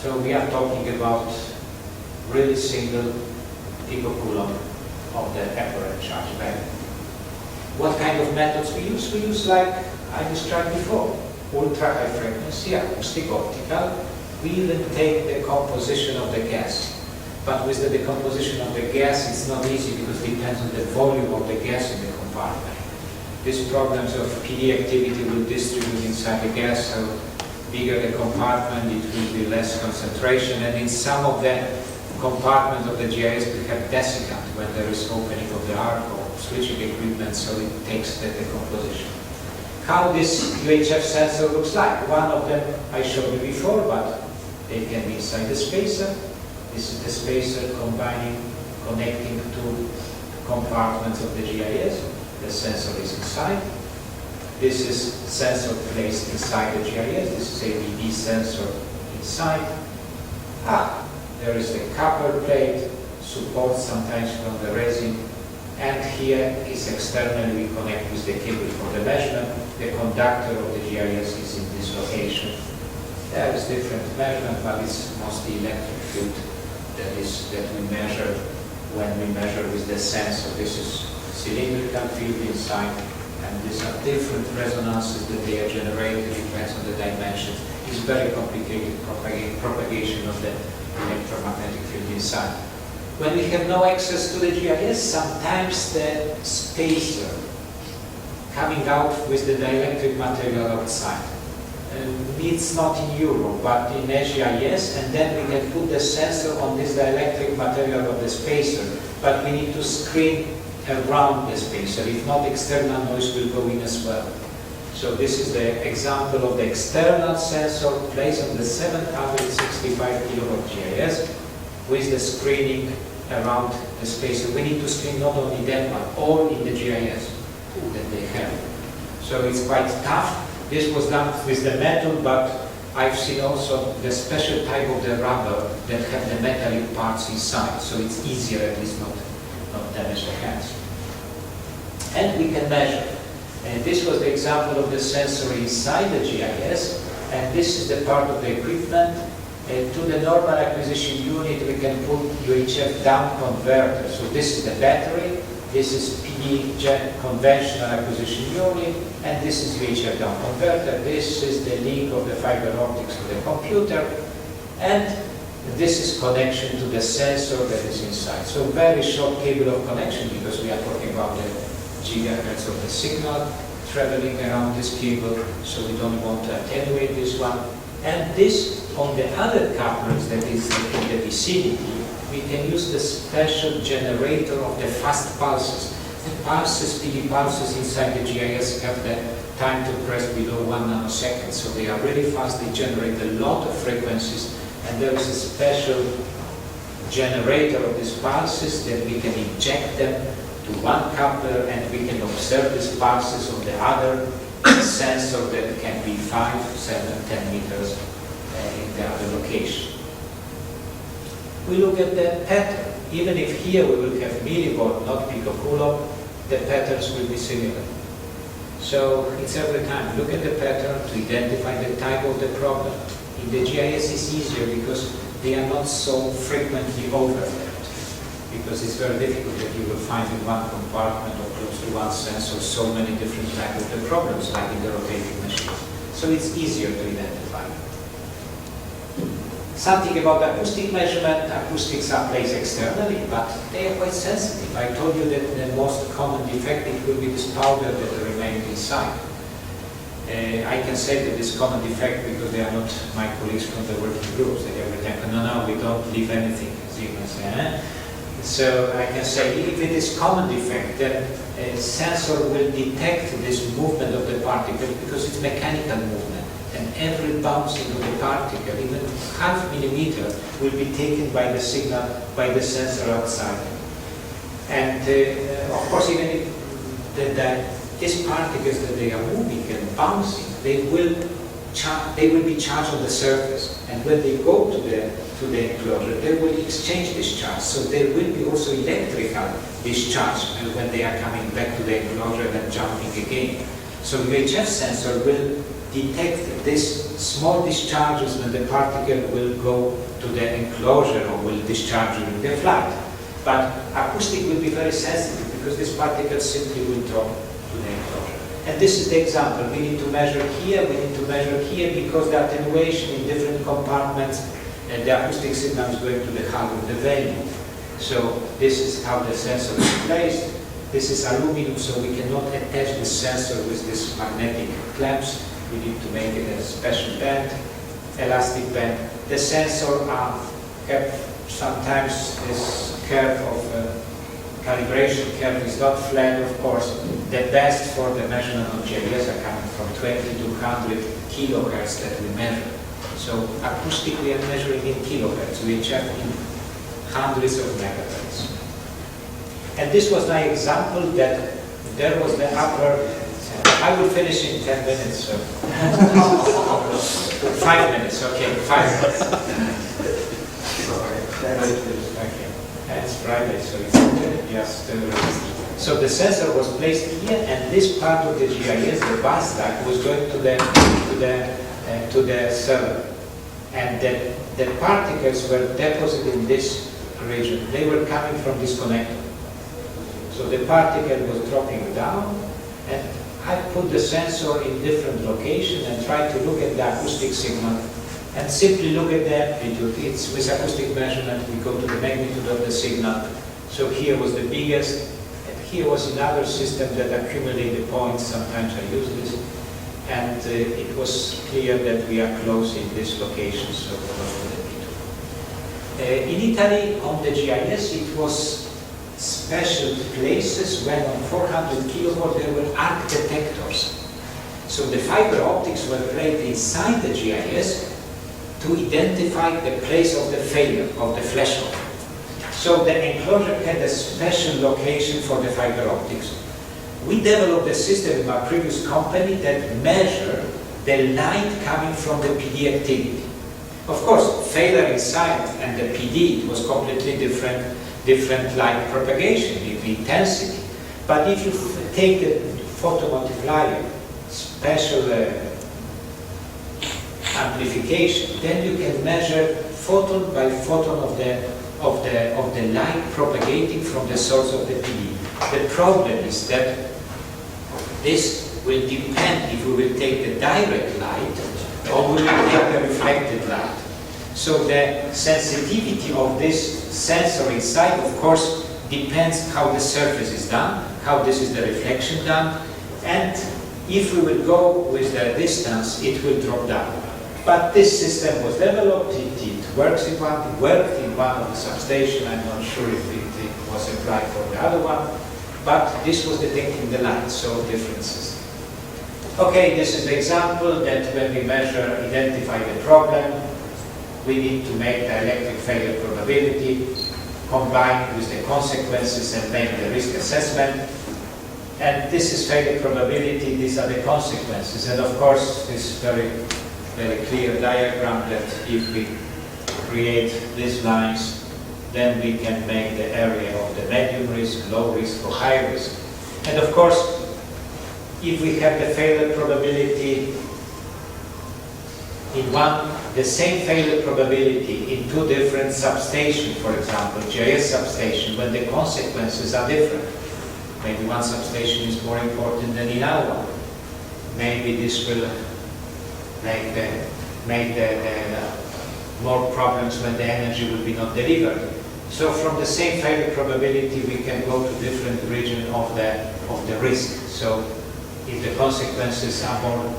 So we are talking about really single picocoulomb of the apparent charge value. What kind of methods we use? We use, like I described before, ultra high frequency, acoustic, optical. We even take the composition of the gas. But with the decomposition of the gas, it's not easy because it depends on the volume of the gas in the compartment. These problems of PD activity will distribute inside the gas, so bigger the compartment, it will be less concentration, and in some of the compartments of the GIS we have desiccant when there is opening of the arc or switching equipment, so it takes the decomposition. How this UHF sensor looks like? One of them I showed you before, but they can be inside the spacer. This is the spacer connecting two compartments of the GIS. The sensor is inside. This is sensor placed inside the GIS. This is a DB sensor inside. There is the copper plate, support sometimes from the resin, and here is externally we connect with the cable for the measurement. conductor of the GIS is in this location. There is different measurement, but it's mostly electric field that we measure when we measure with the sensor. This is cylindrical field inside, and these are different resonances that they are generated, depends on the dimensions. It's very complicated propagation of the electromagnetic field inside. When we have no access to the GIS, sometimes the spacer coming out with the dielectric material outside. It's not in Europe, but in Asia, yes, and then we can put the sensor on this dielectric material of the spacer, but we need to screen around the spacer, if not external noise will go in as well. So this is the example of the external sensor placed on the 765 kilowatt GIS with the screening around the spacer. We need to screen not only that, but all in the GIS that they have. So it's quite tough. This was done with the metal, but I've seen also the special type of the rubber that have the metallic parts inside, so it's easier, at least not damage the hands. And we can measure. And this was the example of the sensor inside the GIS, and this is the part of the equipment. To the normal acquisition unit, we can put UHF down converter. So this is the battery, this is PD conventional acquisition unit, and this is UHF down converter. This is the link of the fiber optics to the computer, and this is connection to the sensor that is inside. So very short cable of connection, because we are talking about the gigahertz of the signal traveling around this cable, so we don't want to attenuate this one. And this, on the other couplers that is in the vicinity, we can use the special generator of the fast pulses. The pulses, PD pulses inside the GIS have the time to press below 1 nanosecond, so they are really fast, they generate a lot of frequencies, and there is a special generator of these pulses that we can inject them to one coupler, and we can observe these pulses on the other sensor that can be 5, 7, 10 meters in the other location. We look at the pattern. Even if here we will have millivolt, not picocoulomb, the patterns will be similar. So it's every time, look at the pattern to identify the type of the problem. In the GIS it's easier because they are not so frequently overlapped. Because it's very difficult that you will find in one compartment or close to one sensor so many different types of the problems like in the rotating machines. So it's easier to identify. Something about acoustic measurement. Acoustics are placed externally, but they are quite sensitive. I told you that the most common defect it will be this powder that remains inside. I can say that this common defect because they are not my colleagues from the working groups. They every time, no, we don't leave anything, as you can say. So I can say if it is common defect, then a sensor will detect this movement of the particle because it's mechanical movement. And every bouncing of the particle, even half millimeter, will be taken by the signal, by the sensor outside. And of course, even if these particles that they are moving and bouncing, they will be charged on the surface. And when they go to the enclosure, they will exchange this charge. So there will be also electrical discharge when they are coming back to the enclosure and jumping again. So UHF sensor will detect these small discharges when the particle will go to the enclosure or will discharge during the flight. But acoustic will be very sensitive because this particle simply will drop to the enclosure. And this is the example. We need to measure here, we need to measure here because the attenuation in different compartments and the acoustic signal is going to the heart of the venue. So this is how the sensor is placed. This is aluminum, so we cannot attach the sensor with these magnetic clamps. We need to make it a special band, elastic band. The sensor have sometimes this curve of calibration curve is not flat, of course. The best for the measurement of GIS are coming from 20 to 100 kilohertz that we measure. So acoustic we are measuring in kilohertz, we check in hundreds of megahertz. And this was my example that there was the upper, I will finish in 10 minutes. So. 5 minutes, okay, 5 minutes. Sorry. Okay. And it's Friday, so it's just So the sensor was placed here, and this part of the GIS, the bus stack, was going to the server. And the particles were deposited in this region. They were coming from this connector. So the particle was dropping down, and I put the sensor in different locations and tried to look at the acoustic signal and simply look at the amplitude. It's with acoustic measurement, we go to the magnitude of the signal. So here was the biggest, and here was another system that accumulated points. Sometimes I use this. And it was clear that we are close in this location, so close to the P2. In Italy, on the GIS, it was special places when on 400 kilovolt there were arc detectors. So the fiber optics were placed inside the GIS to identify the place of the failure, of the threshold. So the enclosure had a special location for the fiber optics. We developed a system in our previous company that measured the light coming from the PD activity. Of course, failure inside and the PD, it was completely different light propagation, the intensity. But if you take the photomultiplier, special amplification, then you can measure photon by photon of the light propagating from the source of the PD. The problem is that this will depend if we will take the direct light or we will take the reflected light. So the sensitivity of this sensor inside, of course, depends how the surface is done, how this is the reflection done, and if we will go with the distance, it will drop down. But this system was developed, it works in one, it worked in one of the substations. I'm not sure if it was applied for the other one, but this was detecting the light, so differences. Okay, this is the example that when we measure, identify the problem, we need to make the electric failure probability, combine with the consequences and make the risk assessment. And this is failure probability, these are the consequences. And of course, this very clear diagram that if we create these lines, then we can make the area of the medium risk, low risk, or high risk. And of course, if we have the failure probability in the same failure probability in two different substations, for example, GIS substation, when the consequences are different. Maybe one substation is more important than another one. Maybe this will make the more problems when the energy will be not delivered. So from the same failure probability, we can go to different region of the risk. So if the consequences are more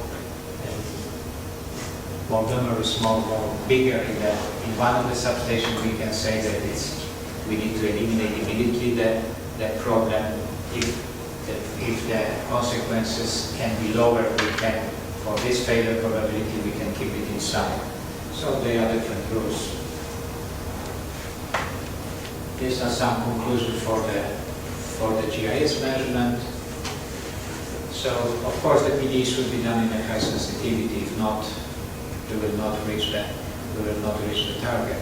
numerous, more bigger in one of the substations, we can say that we need to eliminate immediately the problem. If the consequences can be lower, we can, for this failure probability, we can keep it inside. So there are different rules. These are some conclusions for the GIS measurement. So of course the PD should be done in a high sensitivity. If not, we will not reach the target.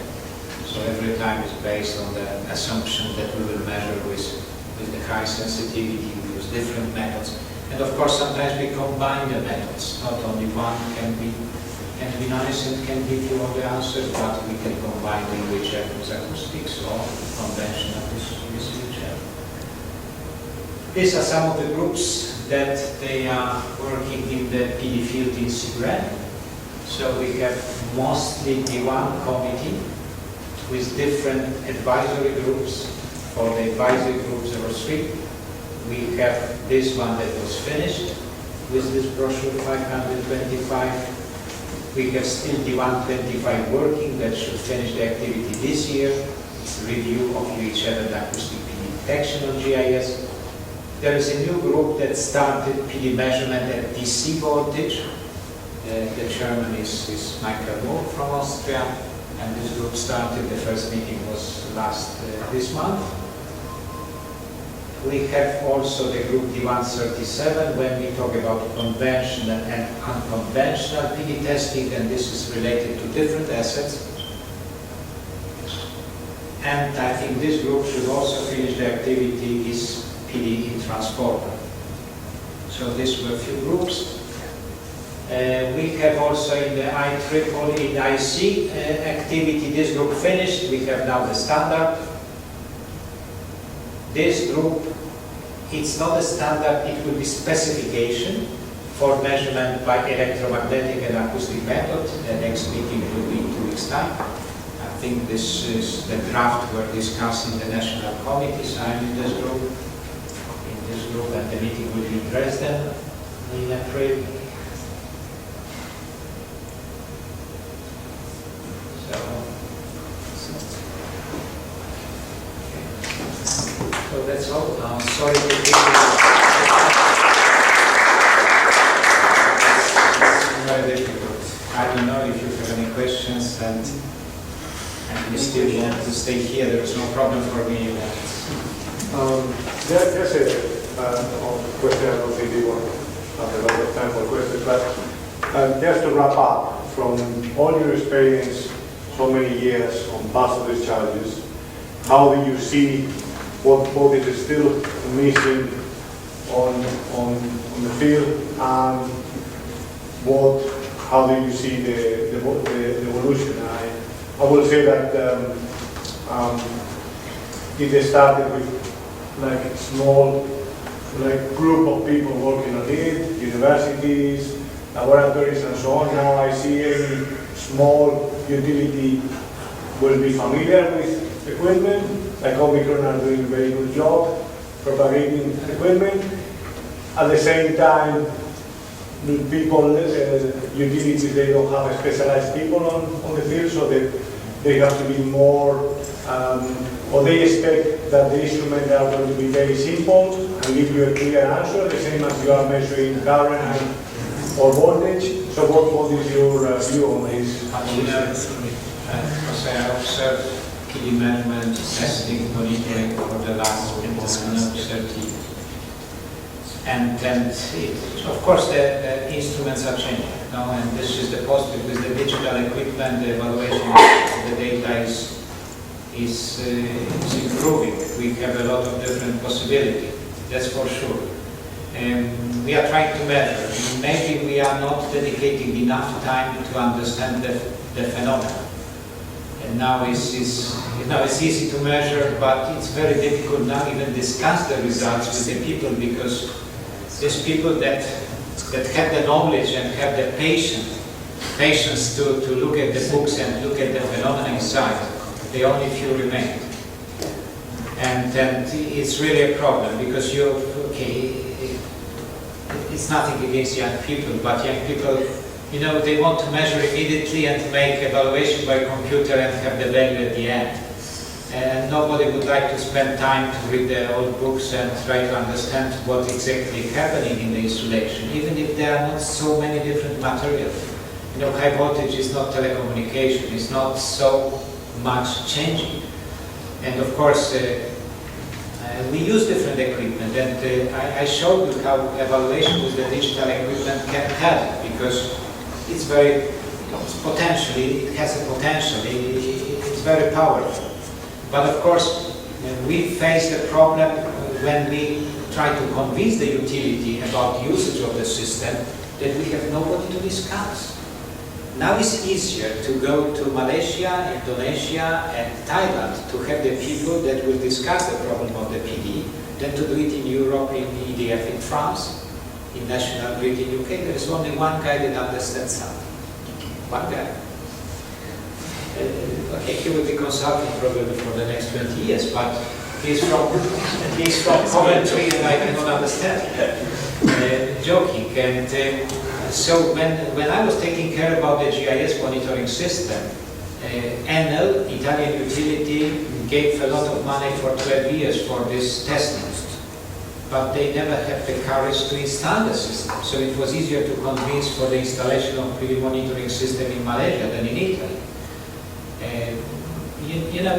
So every time is based on the assumption that we will measure with the high sensitivity. We use different methods, and of course sometimes we combine the methods. Not only one can be nice and can give you all the answers, but we can combine them with acoustics or conventional with whichever. These are some of the groups that they are working in the PD field in CIGRE. So we have mostly the one committee with different advisory groups. For the advisory group 03, we have this one that was finished with this brochure 525. We have still the 125 working that should finish the activity this year. It's a review of UH7 acoustic PD detection on GIS. There is a new group that started PD measurement at DC voltage. The chairman is Michael Moore from Austria, and this group started, the first meeting was this month. We have also the group D137 when we talk about conventional and unconventional PD testing, and this is related to different assets. And I think this group should also finish the activity is PDE transformer. So these were a few groups. We have also in the IEEE, in IC activity, this group finished. We have now the standard. This group, it's not a standard, it will be specification for measurement by electromagnetic and acoustic method. The next meeting will be in 2 weeks' time. I think this is the draft we're discussing the national committees. I'm in this group, and the meeting will be in Dresden in April. So that's all. I'm sorry to give you. It's very difficult. I don't know if you have any questions, and you still want to stay here. There's no problem for me. Just a question. I don't think we want to have a lot of time for questions, but just to wrap up, from all your experience, so many years on partial discharges, how do you see what is still missing on the field, and how do you see the evolution? I will say that it started with like a small group of people working on it, universities, laboratories, and so on. Now I see any small utility will be familiar with equipment. Like Omicron are doing a very good job propagating equipment. At the same time, the people, utilities, they don't have specialized people on the field, so they have to be more, or they expect that the instruments are going to be very simple and give you a clear answer, the same as you are measuring current or voltage. So what is your view on this? Because I observed PD measurement, testing, monitoring for the last 30 years. And of course the instruments are changing now, and this is the positive with the digital equipment. The evaluation of the data is improving. We have a lot of different possibilities, that's for sure. We are trying to measure. Maybe we are not dedicating enough time to understand the phenomena. And now it's easy to measure, but it's very difficult now even discuss the results with the people, because these people that have the knowledge and have the patience to look at the books and look at the phenomena inside, they only few remain. And it's really a problem, because it's nothing against young people, but young people, they want to measure immediately and make evaluation by computer and have the value at the end. And nobody would like to spend time to read the old books and try to understand what exactly is happening in the installation, even if there are not so many different materials. High voltage is not telecommunication, it's not so much changing. And of course, we use different equipment, and I showed you how evaluation with the digital equipment can help, because it's very, it has a potential, it's very powerful. But of course, we face the problem when we try to convince the utility about usage of the system, that we have nobody to discuss. Now it's easier to go to Malaysia, Indonesia, and Thailand to have the people that will discuss the problem of the PD than to do it in Europe, in EDF in France, in National Grid in UK. There is only one guy that understands something. One guy. He will be consulting probably for the next 20 years, but he's from Coventry and I cannot understand. Joking. And so when I was taking care about the GIS monitoring system, Enel, Italian utility, gave a lot of money for 12 years for this testing. But they never had the courage to install the system. So it was easier to convince for the installation of PV monitoring system in Malaysia than in Italy.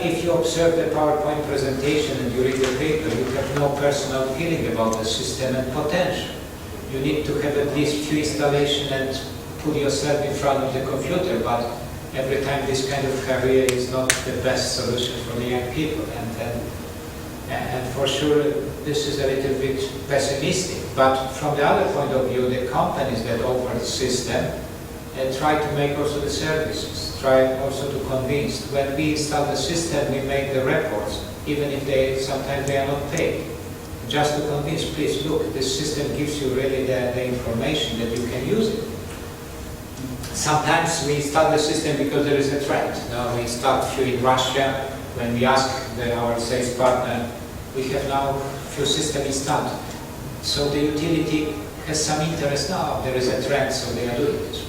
If you observe the PowerPoint presentation and you read the paper, you have no personal feeling about the system and potential. You need to have at least few installations and put yourself in front of the computer, but every time this kind of career is not the best solution for the young people. And then And for sure, this is a little bit pessimistic. But from the other point of view, the companies that offer the system try to make also the services, try also to convince. When we install the system, we make the reports, even if sometimes they are not paid. Just to convince, please look, this system gives you really the information that you can use it. Sometimes we install the system because there is a trend. Now we installed a few in Russia. When we ask our sales partner, we have now few systems installed. So the utility has some interest now. There is a trend, so they are doing this.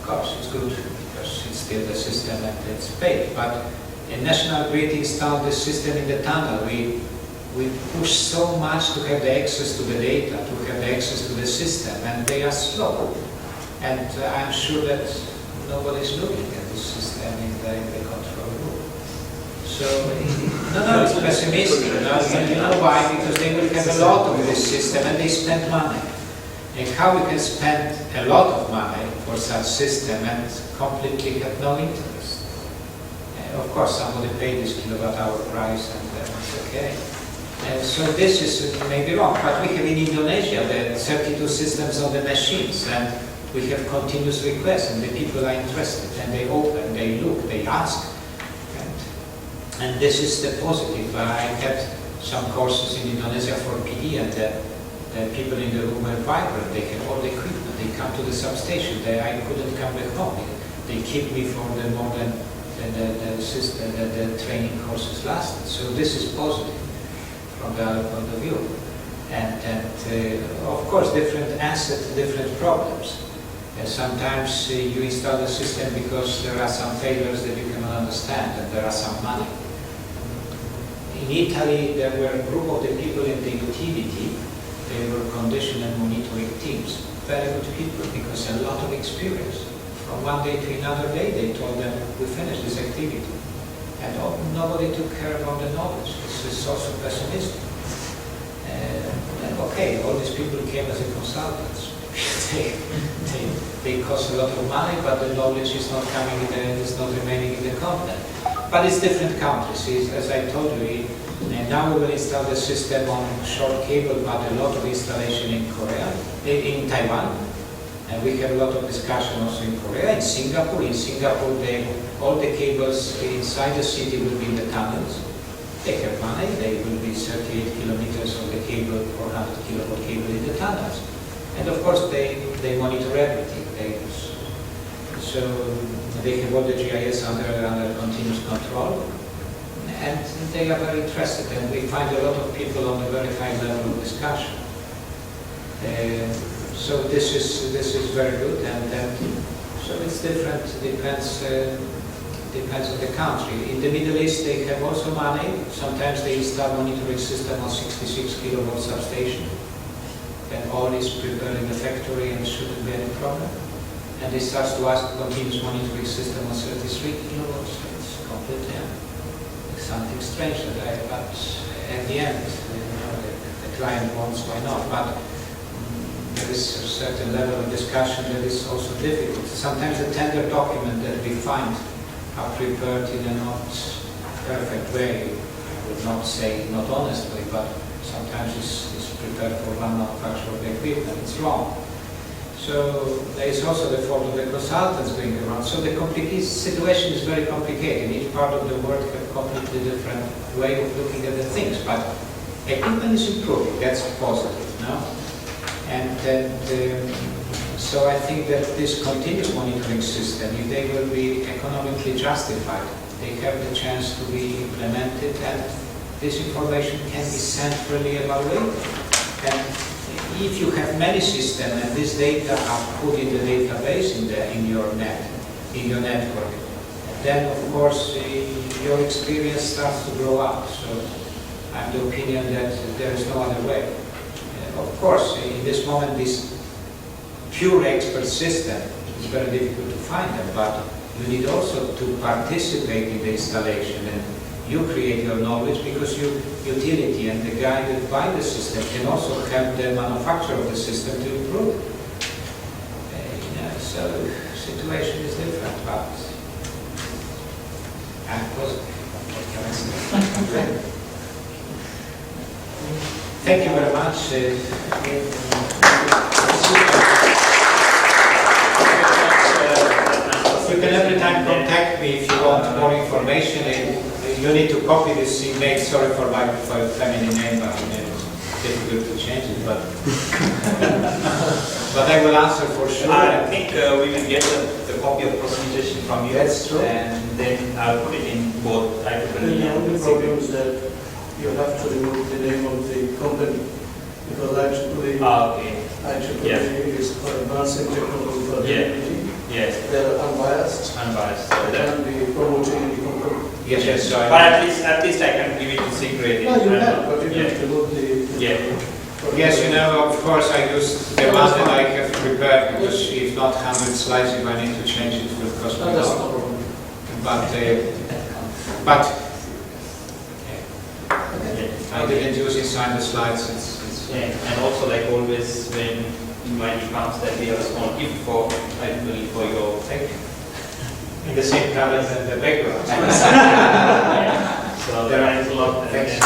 Of course, it's good because it's still the system and it's paid. But in National Grid installed the system in the tunnel. We push so much to have the access to the data, to have the access to the system, and they are slow. And I'm sure that nobody is looking at this system in the control room. So, no, it's pessimistic. You know why? Because they will have a lot of this system and they spend money. And how we can spend a lot of money for such system and completely have no interest? Of course, somebody paid this kilowatt-hour price and it's okay. So this is maybe wrong, but we have in Indonesia the 32 systems on the machines, and we have continuous requests, and the people are interested, and they open, they look, they ask, and this is the positive. I had some courses in Indonesia for PE, and the people in the room were vibrant. They had all the equipment. They come to the substation. I couldn't come back home. They keep me for the more than the training courses lasted. So this is positive from the other point of view. And of course, different assets, different problems. Sometimes you install the system because there are some failures that you cannot understand, and there are some money. In Italy, there were a group of the people in the utility. They were condition and monitoring teams. Very good people because a lot of experience. From one day to another day, they told them, we finished this activity. And nobody took care about the knowledge. This is also pessimistic. And okay, all these people came as a consultants. they cost a lot of money, but the knowledge is not coming in is not remaining in the company. But it's different countries. As I told you, now we will install the system on short cable, but a lot of installation in Korea, in Taiwan. And we have a lot of discussion also in Korea, in Singapore. In Singapore, all the cables inside the city will be in the tunnels. They have money, they will be 38 kilometers of the cable, 400 kilovolt cable in the tunnels. And of course, they monitor everything. So they have all the GIS under continuous control. And they are very interested, and we find a lot of people on a very high level of discussion. So this is very good, and so it's different. Depends on the country. In the Middle East, they have also money. Sometimes they install monitoring system on 66 kilovolt substation. Then all is prepared in the factory and shouldn't be any problem. And they start to ask continuous monitoring system on 33 kilovolts. It's completely something strange. But at the end, the client wants, why not? But there is a certain level of discussion that is also difficult. Sometimes the tender document that we find are prepared in a not perfect way. I would not say not honestly, but sometimes it's prepared for one manufacturer of the equipment. It's wrong. So there is also the fault of the consultants going around. So the situation is very complicated. Each part of the world has a completely different way of looking at the things. But equipment is improving. That's positive, no? And so I think that this continuous monitoring system, if they will be economically justified, they have the chance to be implemented, and this information can be centrally evaluated. And if you have many systems and this data are put in the database in your network, then of course your experience starts to grow up. So I'm the opinion that there is no other way. Of course, in this moment, this pure expert system is very difficult to find them, but you need also to participate in the installation, and you create your knowledge because your utility and the guy that buys the system can also help the manufacturer of the system to improve it. So the situation is different, but I'm positive. What can I say? Thank you very much. You can every time contact me if you want more information. You need to copy this email. Sorry for my family name, but it's difficult to change it. But but I will answer for sure. I think we will get the copy of presentation from you. That's true. And then I'll put it in both IEEE The and only CIGRE. problem is that you have to remove the name of the company, because IEEE Yeah. is for advancing technical Yeah. productivity. Yes, They're unbiased. unbiased. So They that, can't be promoting any company. Yes, so but at least I can give it to CIGRE. No, you can, but you Yeah. have to remove the. Yeah. yes, you know, of course, I use the one that I have prepared because if not 100 slides, if I need to change it, will cost me No, that's more. no problem. But Yeah. I didn't use inside the slides. It's Yeah, and also like always when money comes that we have a small gift for IEEE for your thank you. In the same color than the background. so there is a lot. Thanks.